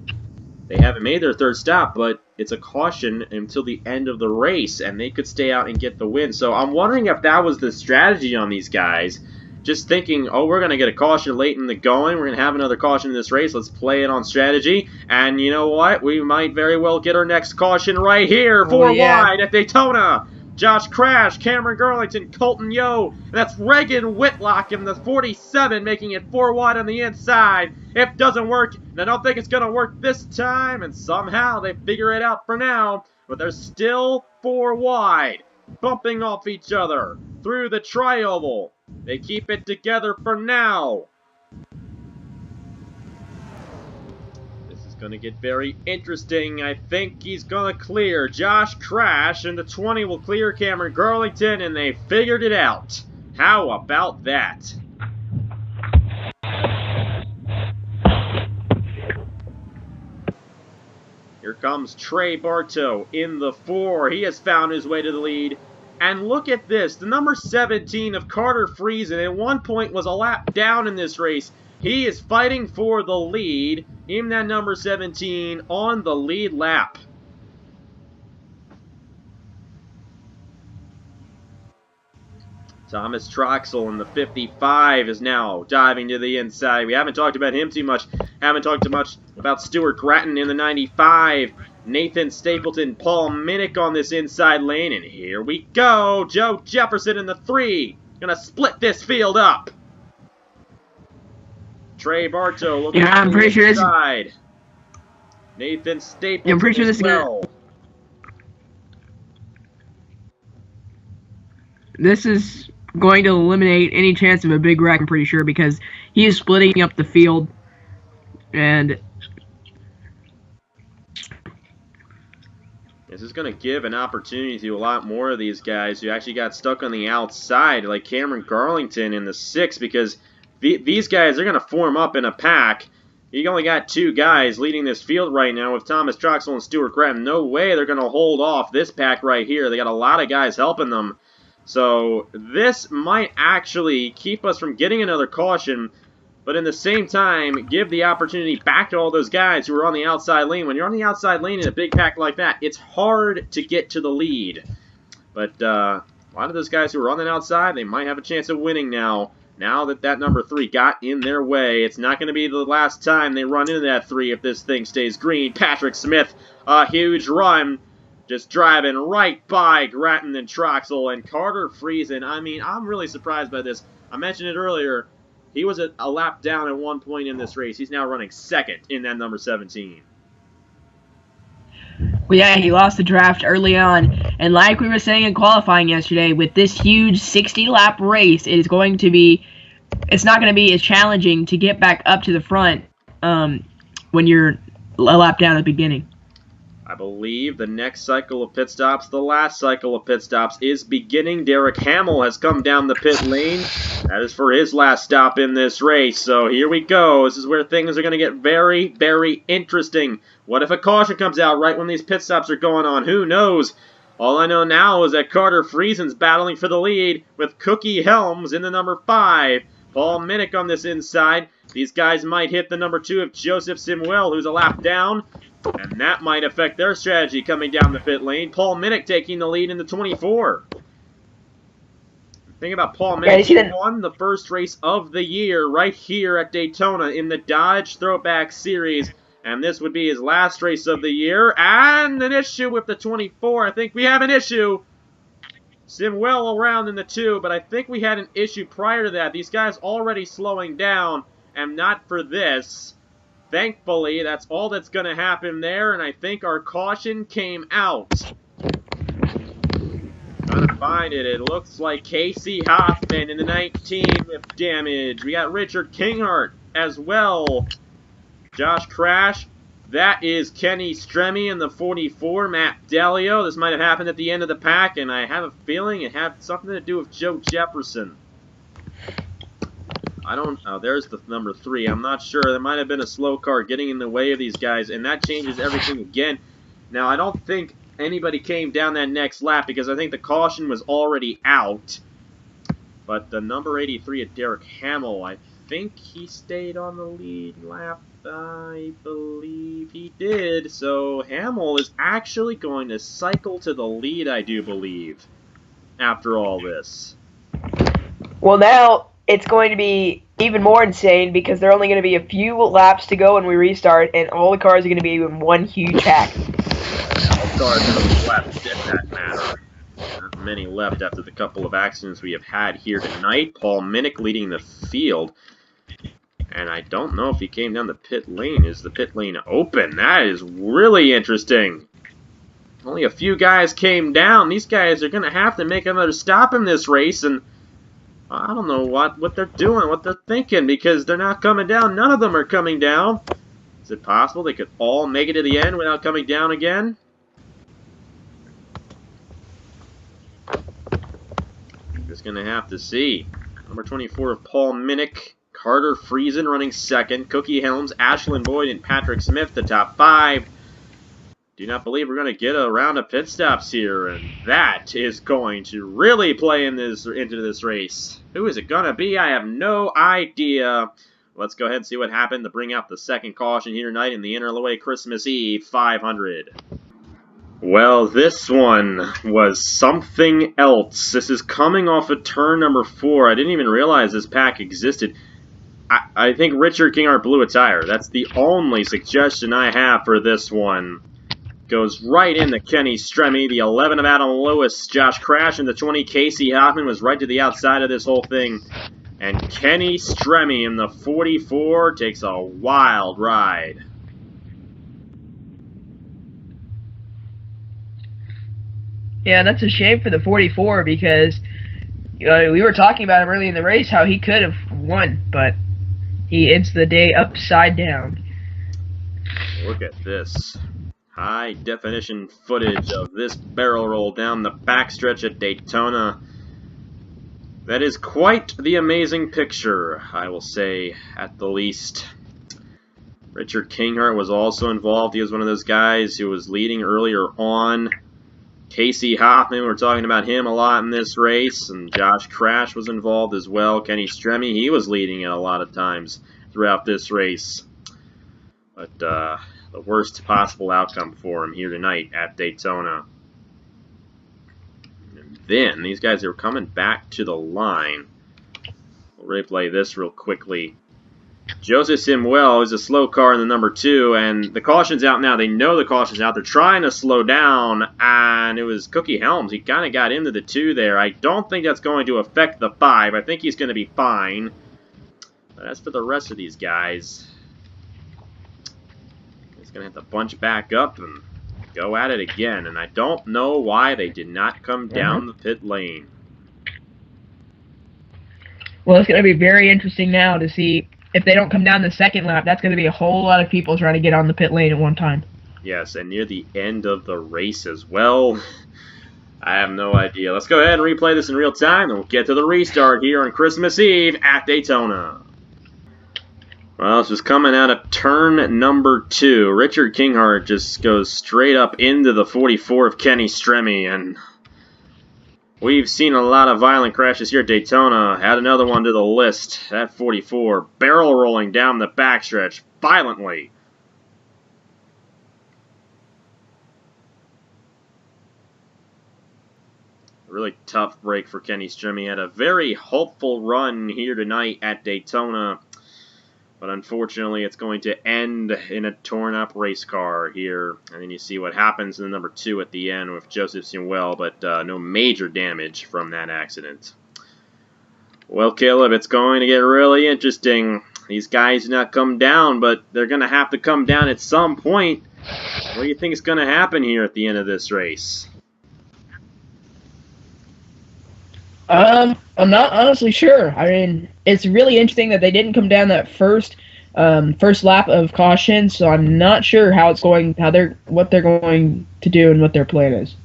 They haven't made their 3rd stop, but it's a caution until the end of the race, and they could stay out and get the win. So I'm wondering if that was the strategy on these guys. Just thinking, oh, we're going to get a caution late in the going. We're going to have another caution in this race. Let's play it on strategy. And you know what? We might very well get our next caution right here. 4 wide at Daytona. Josh Crash, Cameron Garlington, Colton Yo. And that's Reagan Whitlock in the 47, making it 4 wide on the inside. If it doesn't work, and I don't think it's going to work this time. And somehow they figure it out for now. But they're still 4 wide, bumping off each other through the tri-oval. They keep it together for now. This is going to get very interesting. I think he's going to clear Josh Crash, and the 20 will clear Cameron Garlington, and they figured it out. How about that? Here comes Trey Bartow in the 4. He has found his way to the lead. And look at this. The number 17 of Carter Friesen at one point was a lap down in this race. He is fighting for the lead in that number 17 on the lead lap. Thomas Troxel in the 55 is now diving to the inside. We haven't talked about him too much. Haven't talked too much about Stuart Gratton in the 95. Nathan Stapleton, Paul Minnick on this inside lane. And here we go. Joe Jefferson in the 3. Gonna split this field up. Trey Bartow looking I'm pretty sure inside. Nathan Stapleton I'm pretty sure this is well. This is going to eliminate any chance of a big wreck, I'm pretty sure, because he is splitting up the field. And this is going to give an opportunity to a lot more of these guys who actually got stuck on the outside, like Cameron Garlington in the 6, because these guys are going to form up in a pack. You only got 2 guys leading this field right now with Thomas Troxel and Stuart Gratton. No way they're going to hold off this pack right here. They got a lot of guys helping them. So this might actually keep us from getting another caution, but in the same time, give the opportunity back to all those guys who are on the outside lane. When you're on the outside lane in a big pack like that, it's hard to get to the lead. But a lot of those guys who are on the outside, they might have a chance of winning now. Now that that number 3 got in their way, it's not going to be the last time they run into that 3 if this thing stays green. Patrick Smith, a huge run. Just driving right by Gratton and Troxel and Carter Friesen. I mean, I'm really surprised by this. I mentioned it earlier. He was a lap down at one point in this race. He's now running 2nd in that number 17. well, yeah, he lost the draft early on. And like we were saying in qualifying yesterday, with this huge 60-lap race, it's not going to be as challenging to get back up to the front when you're a lap down at the beginning. I believe the next cycle of pit stops, the last cycle of pit stops, is beginning. Derek Hamill has come down the pit lane. That is for his last stop in this race. So here we go. This is where things are going to get very, very interesting. What if a caution comes out right when these pit stops are going on? Who knows? All I know now is that Carter Friesen's battling for the lead with Cookie Helms in the number 5. Paul Minnick on this inside. These guys might hit the number 2 of Joseph Simuel, who's a lap down. And that might affect their strategy coming down the pit lane. Paul Minnick taking the lead in the 24. Think about Paul Yeah, you Minnick. see He that- won the first race of the year right here at Daytona in the Dodge Throwback Series. And this would be his last race of the year. And an issue with the 24. I think we have an issue. Sim well around in the 2, but I think we had an issue prior to that. These guys already slowing down, and not for this. Thankfully, that's all that's going to happen there, and I think our caution came out. Trying to find it. It looks like Casey Hoffman in the 19 with damage. We got Richard Kinghart as well. Josh Crash. That is Kenny Stremme in the 44. Matt Delio. This might have happened at the end of the pack, and I have a feeling it had something to do with Joe Jefferson. I don't... Oh, there's the number 3. I'm not sure. There might have been a slow car getting in the way of these guys, and that changes everything again. Now, I don't think anybody came down that next lap because I think the caution was already out. But the number 83 at Derek Hamill, I think he stayed on the lead lap. I believe he did. So Hamill is actually going to cycle to the lead, I do believe, after all this. Well, now it's going to be even more insane because there are only going to be a few laps to go when we restart, and all the cars are going to be in one huge pack. Cars are left, if that matter. Not many left after the couple of accidents we have had here tonight. Paul Minnick leading the field. And I don't know if he came down the pit lane. Is the pit lane open? That is really interesting. Only a few guys came down. These guys are going to have to make another stop in this race. And I don't know what they're doing, what they're thinking, because they're not coming down. None of them are coming down. Is it possible they could all make it to the end without coming down again? Just going to have to see. Number 24 of Paul Minnick. Carter Friesen running second. Cookie Helms, Ashlyn Boyd, and Patrick Smith, the top 5. Do not believe we're going to get a round of pit stops here, and that is going to really play into this race. Who is it going to be? I have no idea. Let's go ahead and see what happened to bring out the second caution here tonight in the NRLOA Christmas Eve 500. Well, this one was something else. This is coming off of turn number 4. I didn't even realize this pack existed. I think Richard Kinghart blew a tire. That's the only suggestion I have for this one. Goes right into Kenny Stremme. The 11 of Adam Lewis. Josh Crash, and the 20 Casey Hoffman was right to the outside of this whole thing. And Kenny Stremme in the 44 takes a wild ride. Yeah, that's a shame for the 44 because we were talking about him early in the race, how he could have won, but he ends the day upside down. Look at this. High definition footage of this barrel roll down the backstretch at Daytona. That is quite the amazing picture, I will say, at the least. Richard Kinghart was also involved. He was one of those guys who was leading earlier on. Casey Hoffman, we were talking about him a lot in this race, and Josh Crash was involved as well. Kenny Stremme, he was leading it a lot of times throughout this race. But the worst possible outcome for him here tonight at Daytona. And then, these guys are coming back to the line. We'll replay this real quickly. Joseph Simwell is a slow car in the number 2, and the caution's out now. They know the caution's out. They're trying to slow down, and it was Cookie Helms. He kind of got into the 2 there. I don't think that's going to affect the 5. I think he's going to be fine. But as for the rest of these guys, he's going to have to bunch back up and go at it again. And I don't know why they did not come down the pit lane. Well, it's going to be very interesting now to see if they don't come down the second lap. That's going to be a whole lot of people trying to get on the pit lane at one time. Yes, and near the end of the race as well. I have no idea. Let's go ahead and replay this in real time, and we'll get to the restart here on Christmas Eve at Daytona. Well, this was coming out of turn number 2. Richard Kinghart just goes straight up into the 44 of Kenny Stremme, and we've seen a lot of violent crashes here at Daytona. Add another one to the list. That 44 barrel rolling down the backstretch violently. really tough break for Kenny Strim. He had a very hopeful run here tonight at Daytona, but unfortunately it's going to end in a torn-up race car here. And then you see what happens in the number 2 at the end with Joseph Sinuel, but no major damage from that accident. Well, Caleb, it's going to get really interesting. These guys do not come down, but they're going to have to come down at some point. What do you think is going to happen here at the end of this race? I'm not honestly sure. I mean, it's really interesting that they didn't come down that first lap of caution, so I'm not sure what they're going to do and what their plan is.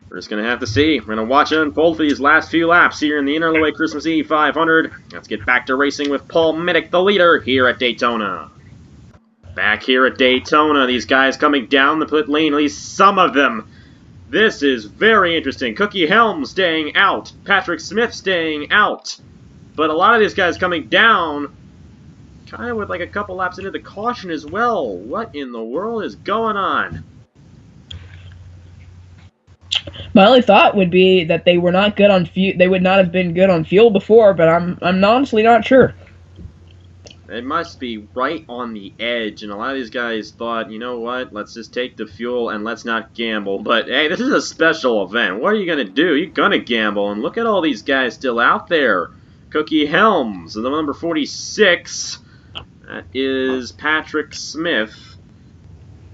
We're just going to have to see. We're going to watch it unfold for these last few laps here in the NRLOA Christmas Eve 500. Let's get back to racing with Paul Middick, the leader, here at Daytona. Back here at Daytona, these guys coming down the pit lane, at least some of them. This is very interesting. Cookie Helms staying out. Patrick Smith staying out. But a lot of these guys coming down, kind of with like a couple laps into the caution as well. What in the world is going on? My only thought would be that they were not good on fuel. They would not have been good on fuel before, but I'm honestly not sure. It must be right on the edge, and a lot of these guys thought, you know what, let's just take the fuel and let's not gamble. But, hey, this is a special event. What are you going to do? You're going to gamble, and look at all these guys still out there. Cookie Helms, the number 46, that is Patrick Smith.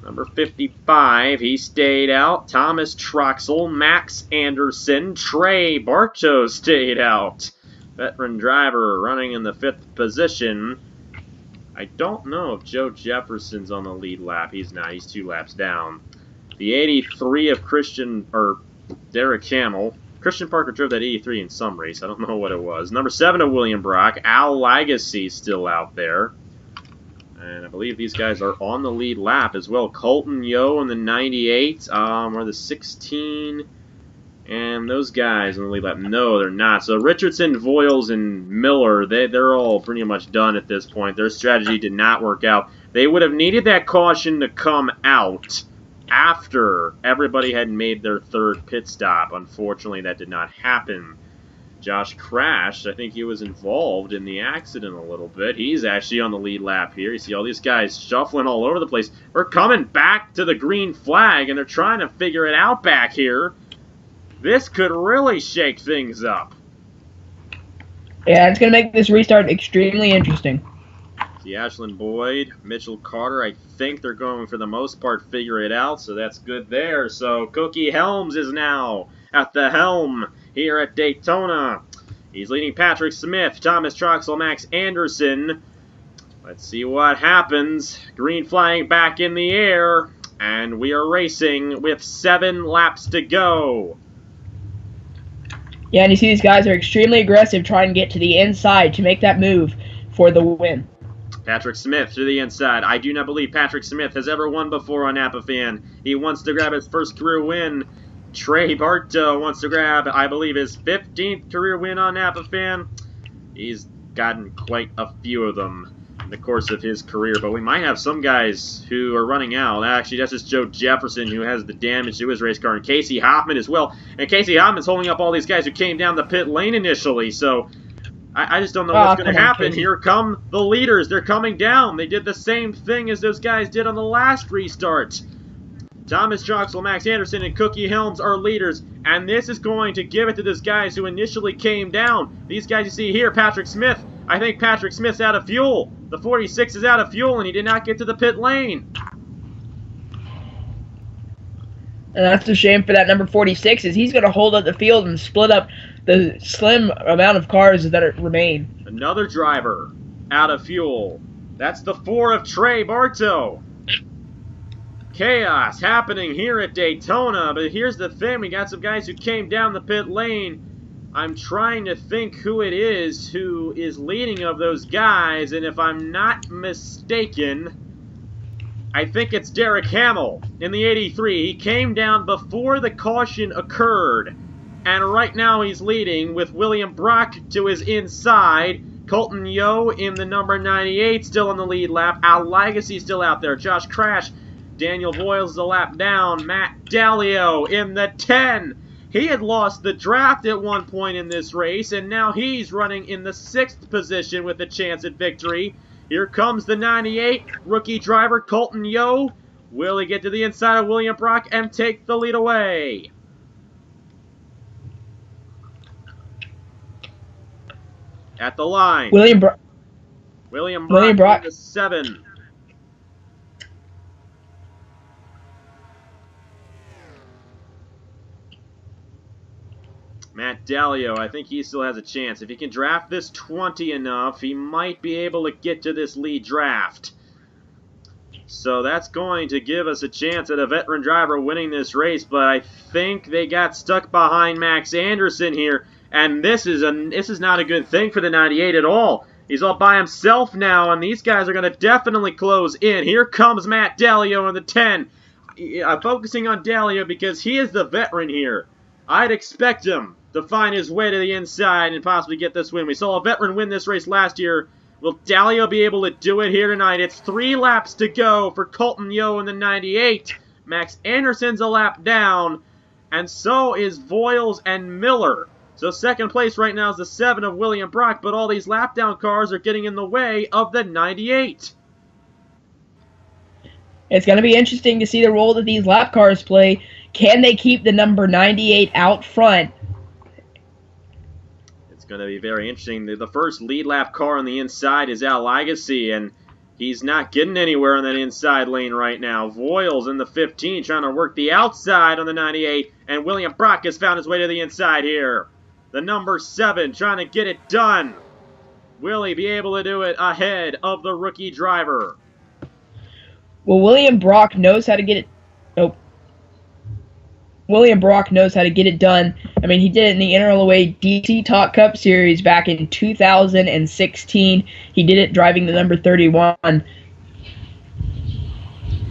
Number 55, he stayed out. Thomas Troxel, Max Anderson, Trey Bartow stayed out. Veteran driver running in the 5th position. I don't know if Joe Jefferson's on the lead lap. He's not. He's 2 laps down. The 83 of Derek Hamill. Christian Parker drove that 83 in some race. I don't know what it was. Number 7 of William Brock. Al Legacy still out there. And I believe these guys are on the lead lap as well. Colton Yo in the 98. Or the 16. And those guys on the lead lap, no, they're not. So Richardson, Voiles, and Miller, they're all pretty much done at this point. Their strategy did not work out. They would have needed that caution to come out after everybody had made their 3rd pit stop. Unfortunately, that did not happen. Josh crashed. I think he was involved in the accident a little bit. He's actually on the lead lap here. You see all these guys shuffling all over the place. We're coming back to the green flag, and they're trying to figure it out back here. This could really shake things up. Yeah, it's going to make this restart extremely interesting. See Ashland Boyd, Mitchell Carter, I think they're going for the most part figure it out, so that's good there. So Cookie Helms is now at the helm here at Daytona. He's leading Patrick Smith, Thomas Troxel, Max Anderson. Let's see what happens. Green flag back in the air, and we are racing with 7 laps to go. Yeah, and you see these guys are extremely aggressive trying to get to the inside to make that move for the win. Patrick Smith to the inside. I do not believe Patrick Smith has ever won before on Napa Fan. He wants to grab his first career win. Trey Bartow wants to grab, I believe, his 15th career win on Napa Fan. He's gotten quite a few of them in the course of his career, but we might have some guys who are running out. Actually, that's just Joe Jefferson who has the damage to his race car, and Casey Hoffman as well. And Casey Hoffman's holding up all these guys who came down the pit lane initially, so I just don't know what's going to happen. Here come the leaders. They're coming down. They did the same thing as those guys did on the last restart. Thomas Troxel, Max Anderson, and Cookie Helms are leaders, and this is going to give it to those guys who initially came down. These guys you see here, Patrick Smith. I think Patrick Smith's out of fuel. The 46 is out of fuel, and he did not get to the pit lane. And that's a shame for that number 46, is he's going to hold up the field and split up the slim amount of cars that remain. Another driver out of fuel. That's the 4 of Trey Bartow. Chaos happening here at Daytona, but here's the thing. We got some guys who came down the pit lane. I'm trying to think who it is who is leading of those guys, and if I'm not mistaken, I think it's Derek Hamill in the 83. He came down before the caution occurred, and right now he's leading with William Brock to his inside. Colton Yo in the number 98 still on the lead lap. Al Legacy still out there. Josh Crash. Daniel Voiles is a lap down. Matt Dalio in the 10. He had lost the draft at one point in this race, and now he's running in the 6th position with a chance at victory. Here comes the 98 rookie driver, Colton Yo. Will he get to the inside of William Brock and take the lead away? At the line, William Brock in the 7. Matt Dalio, I think he still has a chance. If he can draft this 20 enough, he might be able to get to this lead draft. So that's going to give us a chance at a veteran driver winning this race, but I think they got stuck behind Max Anderson here, and this is not a good thing for the 98 at all. He's all by himself now, and these guys are going to definitely close in. Here comes Matt Dalio in the 10. I'm focusing on Dalio because he is the veteran here. I'd expect him to find his way to the inside and possibly get this win. We saw a veteran win this race last year. Will Dalio be able to do it here tonight? It's 3 laps to go for Colton Yo in the 98. Max Anderson's a lap down, and so is Voiles and Miller. So second place right now is the 7 of William Brock, but all these lap down cars are getting in the way of the 98. It's going to be interesting to see the role that these lap cars play. Can they keep the number 98 out front? It's going to be very interesting. The first lead lap car on the inside is Al Legacy, and he's not getting anywhere on that inside lane right now. Voiles in the 15 trying to work the outside on the 98, and William Brock has found his way to the inside here. The number 7 trying to get it done. Will he be able to do it ahead of the rookie driver? Well, William Brock knows how to get it. Oh. William Brock knows how to get it done. I mean, he did it in the NRLOA DC Talk Cup Series back in 2016. He did it driving the number 31.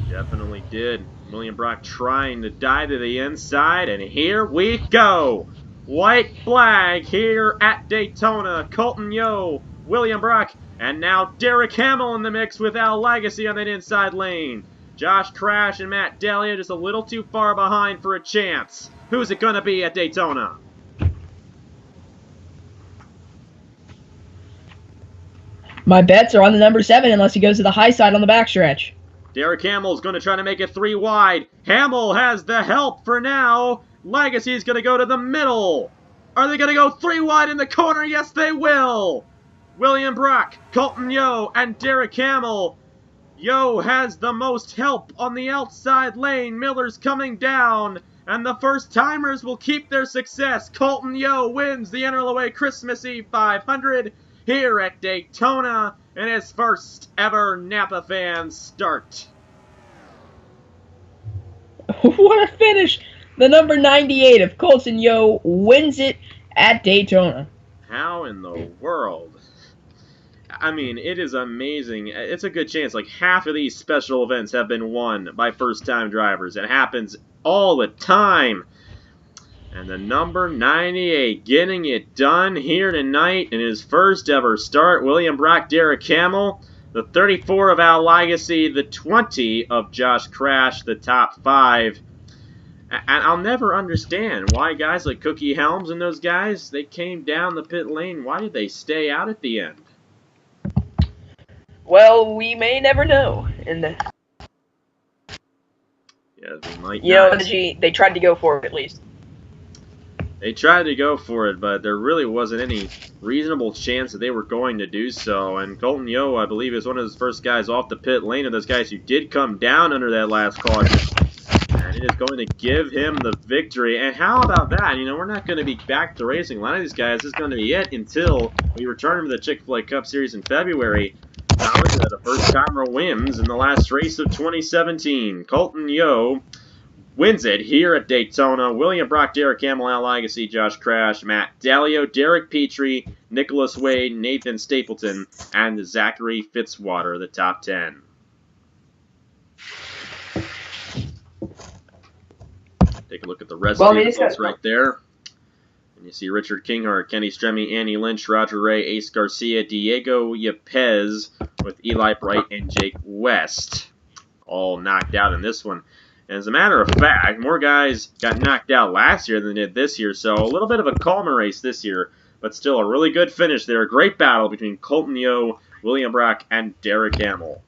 Definitely did. William Brock trying to dive to the inside, and here we go. White flag here at Daytona. Colton Yo, William Brock, and now Derek Hamill in the mix with Al Legacy on that inside lane. Josh Crash and Matt Dalio just a little too far behind for a chance. Who's it going to be at Daytona? My bets are on the number 7 unless he goes to the high side on the backstretch. Derek Hamill's going to try to make it 3 wide. Hamill has the help for now. Legacy's going to go to the middle. Are they going to go 3 wide in the corner? Yes, they will. William Brock, Colton Yo, and Derek Hamill. Yo has the most help on the outside lane. Miller's coming down, and the first-timers will keep their success. Colton Yo wins the NRLOA Christmas Eve 500 here at Daytona in his first ever Napa fan start. What a finish! The number 98 of Colton Yo wins it at Daytona. How in the world? I mean, it is amazing. It's a good chance. Like, half of these special events have been won by first-time drivers. It happens all the time. And the number 98 getting it done here tonight in his first ever start. William Brock, Derek Hamill. The 34 of Al Legacy. The 20 of Josh Crash. The top 5. And I'll never understand why guys like Cookie Helms and those guys, they came down the pit lane. Why did they stay out at the end? Well, we may never know. And Yeah, they might you not. know, they tried to go for it at least. They tried to go for it, but there really wasn't any reasonable chance that they were going to do so. And Colton Yo, I believe, is one of those first guys off the pit lane of those guys who did come down under that last caution. And it is going to give him the victory. And how about that? You know, we're not going to be back to racing. A lot of these guys, this is going to be it until we return to the Chick-fil-A Cup Series in February. Now look at that, a first-timer wins in the last race of 2017. Colton Yo wins it here at Daytona. William Brock, Derek Hamill, Al Legacy, Josh Crash, Matt Dalio, Derek Petrie, Nicholas Wade, Nathan Stapleton, and Zachary Fitzwater, the top 10. Take a look at the rest of the results right there. And you see Richard Kinghart, Kenny Stremme, Annie Lynch, Roger Ray, Ace Garcia, Diego Yepez with Eli Bright and Jake West. All knocked out in this one. As a matter of fact, more guys got knocked out last year than they did this year, so a little bit of a calmer race this year, but still a really good finish there. A great battle between Colton Yeo, William Brock, and Derek Hamill.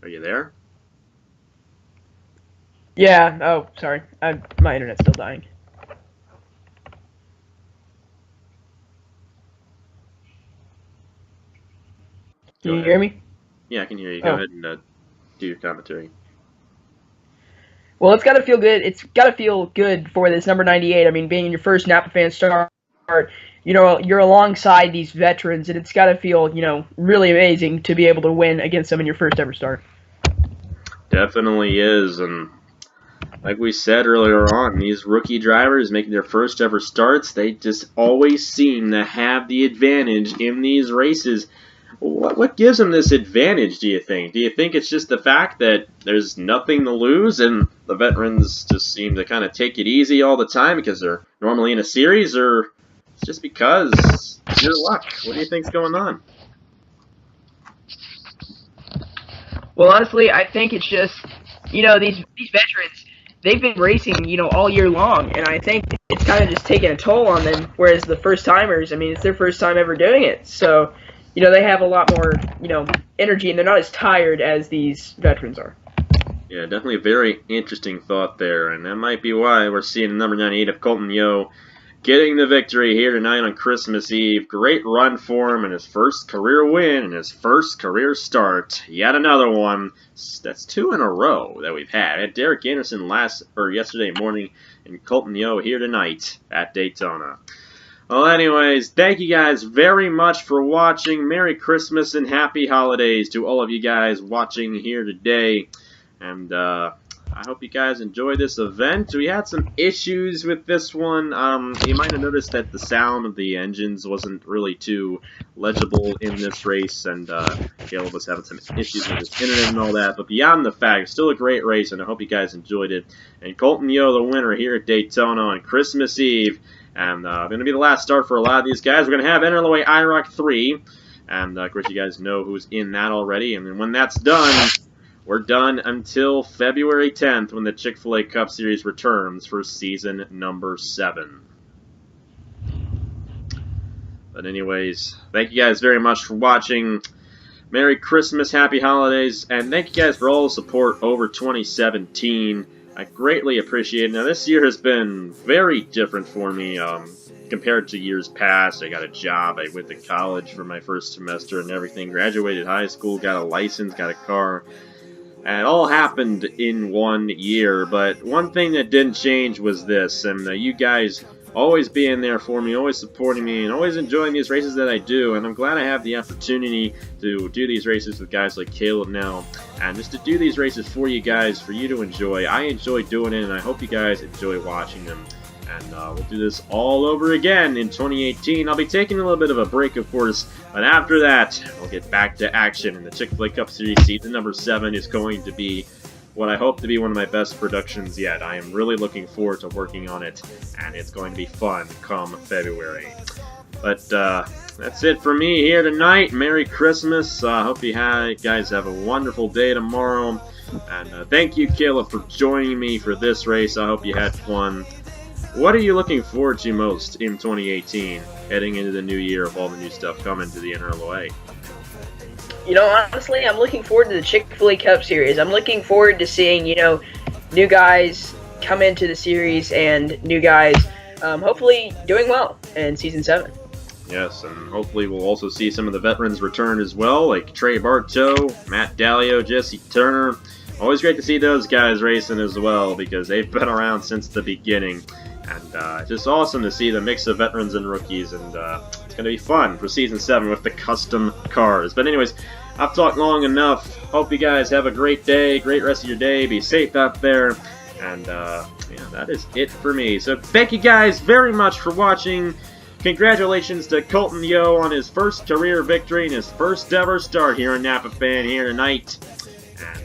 Are you there? Yeah. Oh, sorry. My internet's still dying. Can you hear me? Yeah, I can hear you. Go ahead and do your commentary. Well, it's got to feel good. It's got to feel good for this number 98. I mean, being your first Napa fan start, you know, you're alongside these veterans, and it's got to feel, you know, really amazing to be able to win against them in your first ever start. Definitely is, and like we said earlier on, these rookie drivers making their first ever starts, they just always seem to have the advantage in these races. What gives them this advantage, do you think? Do you think it's just the fact that there's nothing to lose and the veterans just seem to kind of take it easy all the time because they're normally in a series, or it's just because it's your luck? What do you think's going on? Well, honestly, I think it's just, you know, these veterans, they've been racing, you know, all year long, and I think it's kind of just taking a toll on them, whereas the first-timers, I mean, it's their first time ever doing it, so, you know, they have a lot more, you know, energy, and they're not as tired as these veterans are. Yeah, definitely a very interesting thought there, and that might be why we're seeing number 98 of Colton Yeo getting the victory here tonight on Christmas Eve. Great run for him in his first career win and his first career start. Yet another one. That's 2 in a row that we've had. We had Derek Anderson yesterday morning, and Colton Yeo here tonight at Daytona. Well, anyways, thank you guys very much for watching. Merry Christmas and Happy Holidays to all of you guys watching here today. And I hope you guys enjoyed this event. We had some issues with this one. You might have noticed that the sound of the engines wasn't really too legible in this race, and Caleb was having some issues with his internet and all that. But beyond the fact, it's still a great race, and I hope you guys enjoyed it. And Colton Yeo, the winner here at Daytona on Christmas Eve. And going to be the last start for a lot of these guys. We're going to have NRLOA IROC 3. And of course, you guys know who's in that already. And then when that's done, we're done until February 10th when the Chick-fil-A Cup Series returns for season number 7. But anyways, thank you guys very much for watching. Merry Christmas, Happy Holidays, and thank you guys for all the support over 2017. I greatly appreciate it. Now, this year has been very different for me compared to years past. I got a job. I went to college for my first semester and everything. Graduated high school, got a license, got a car. And it all happened in 1 year. But one thing that didn't change was this. And you guys always being there for me, always supporting me, and always enjoying these races that I do. And I'm glad I have the opportunity to do these races with guys like Caleb now, and just to do these races for you guys, for you to enjoy. I enjoy doing it, and I hope you guys enjoy watching them. And we'll do this all over again in 2018. I'll be taking a little bit of a break, of course, but after that, we'll get back to action. And the Chick-fil-A Cup Series season number 7 is going to be what I hope to be one of my best productions yet. I am really looking forward to working on it, and it's going to be fun come February. But that's it for me here tonight. Merry Christmas. Hope you guys have a wonderful day tomorrow. And thank you, Caleb, for joining me for this race. I hope you had fun. What are you looking forward to most in 2018, heading into the new year of all the new stuff coming to the NRLOA? You know, honestly, I'm looking forward to the Chick-fil-A Cup Series. I'm looking forward to seeing, you know, new guys come into the series and new guys hopefully doing well in Season 7. Yes, and hopefully we'll also see some of the veterans return as well, like Trey Bartow, Matt Dallio, Jesse Turner. Always great to see those guys racing as well, because they've been around since the beginning. And just awesome to see the mix of veterans and rookies, and it's going to be fun for Season 7 with the custom cars. But anyways, I've talked long enough. Hope you guys have a great day, great rest of your day. Be safe out there. And yeah, that is it for me. So thank you guys very much for watching. Congratulations to Colton Yeo on his first career victory and his first ever start here in Napa Fan here tonight. And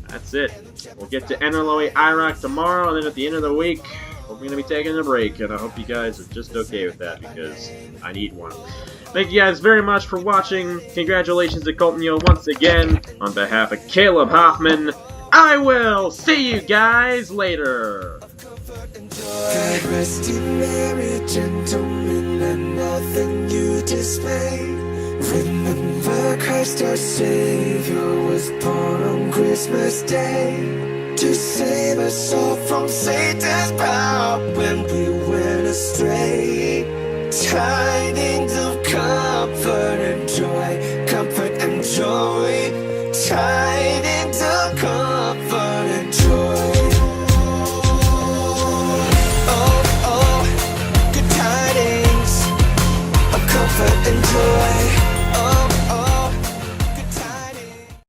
that's it. We'll get to NRLOA IROC tomorrow, and then at the end of the week, we're going to be taking a break, and I hope you guys are just okay with that, because I need one. Thank you guys very much for watching. Congratulations to Colton Yo once again. On behalf of Caleb Hoffman, I will see you guys later. God rest you, merry gentlemen, and nothing you display. Remember Christ our Savior was born on Christmas Day to save us all from Satan's power when we went astray. Tidings of comfort and joy, comfort and joy. Tidings of comfort and joy. Oh, oh, good tidings of comfort and joy.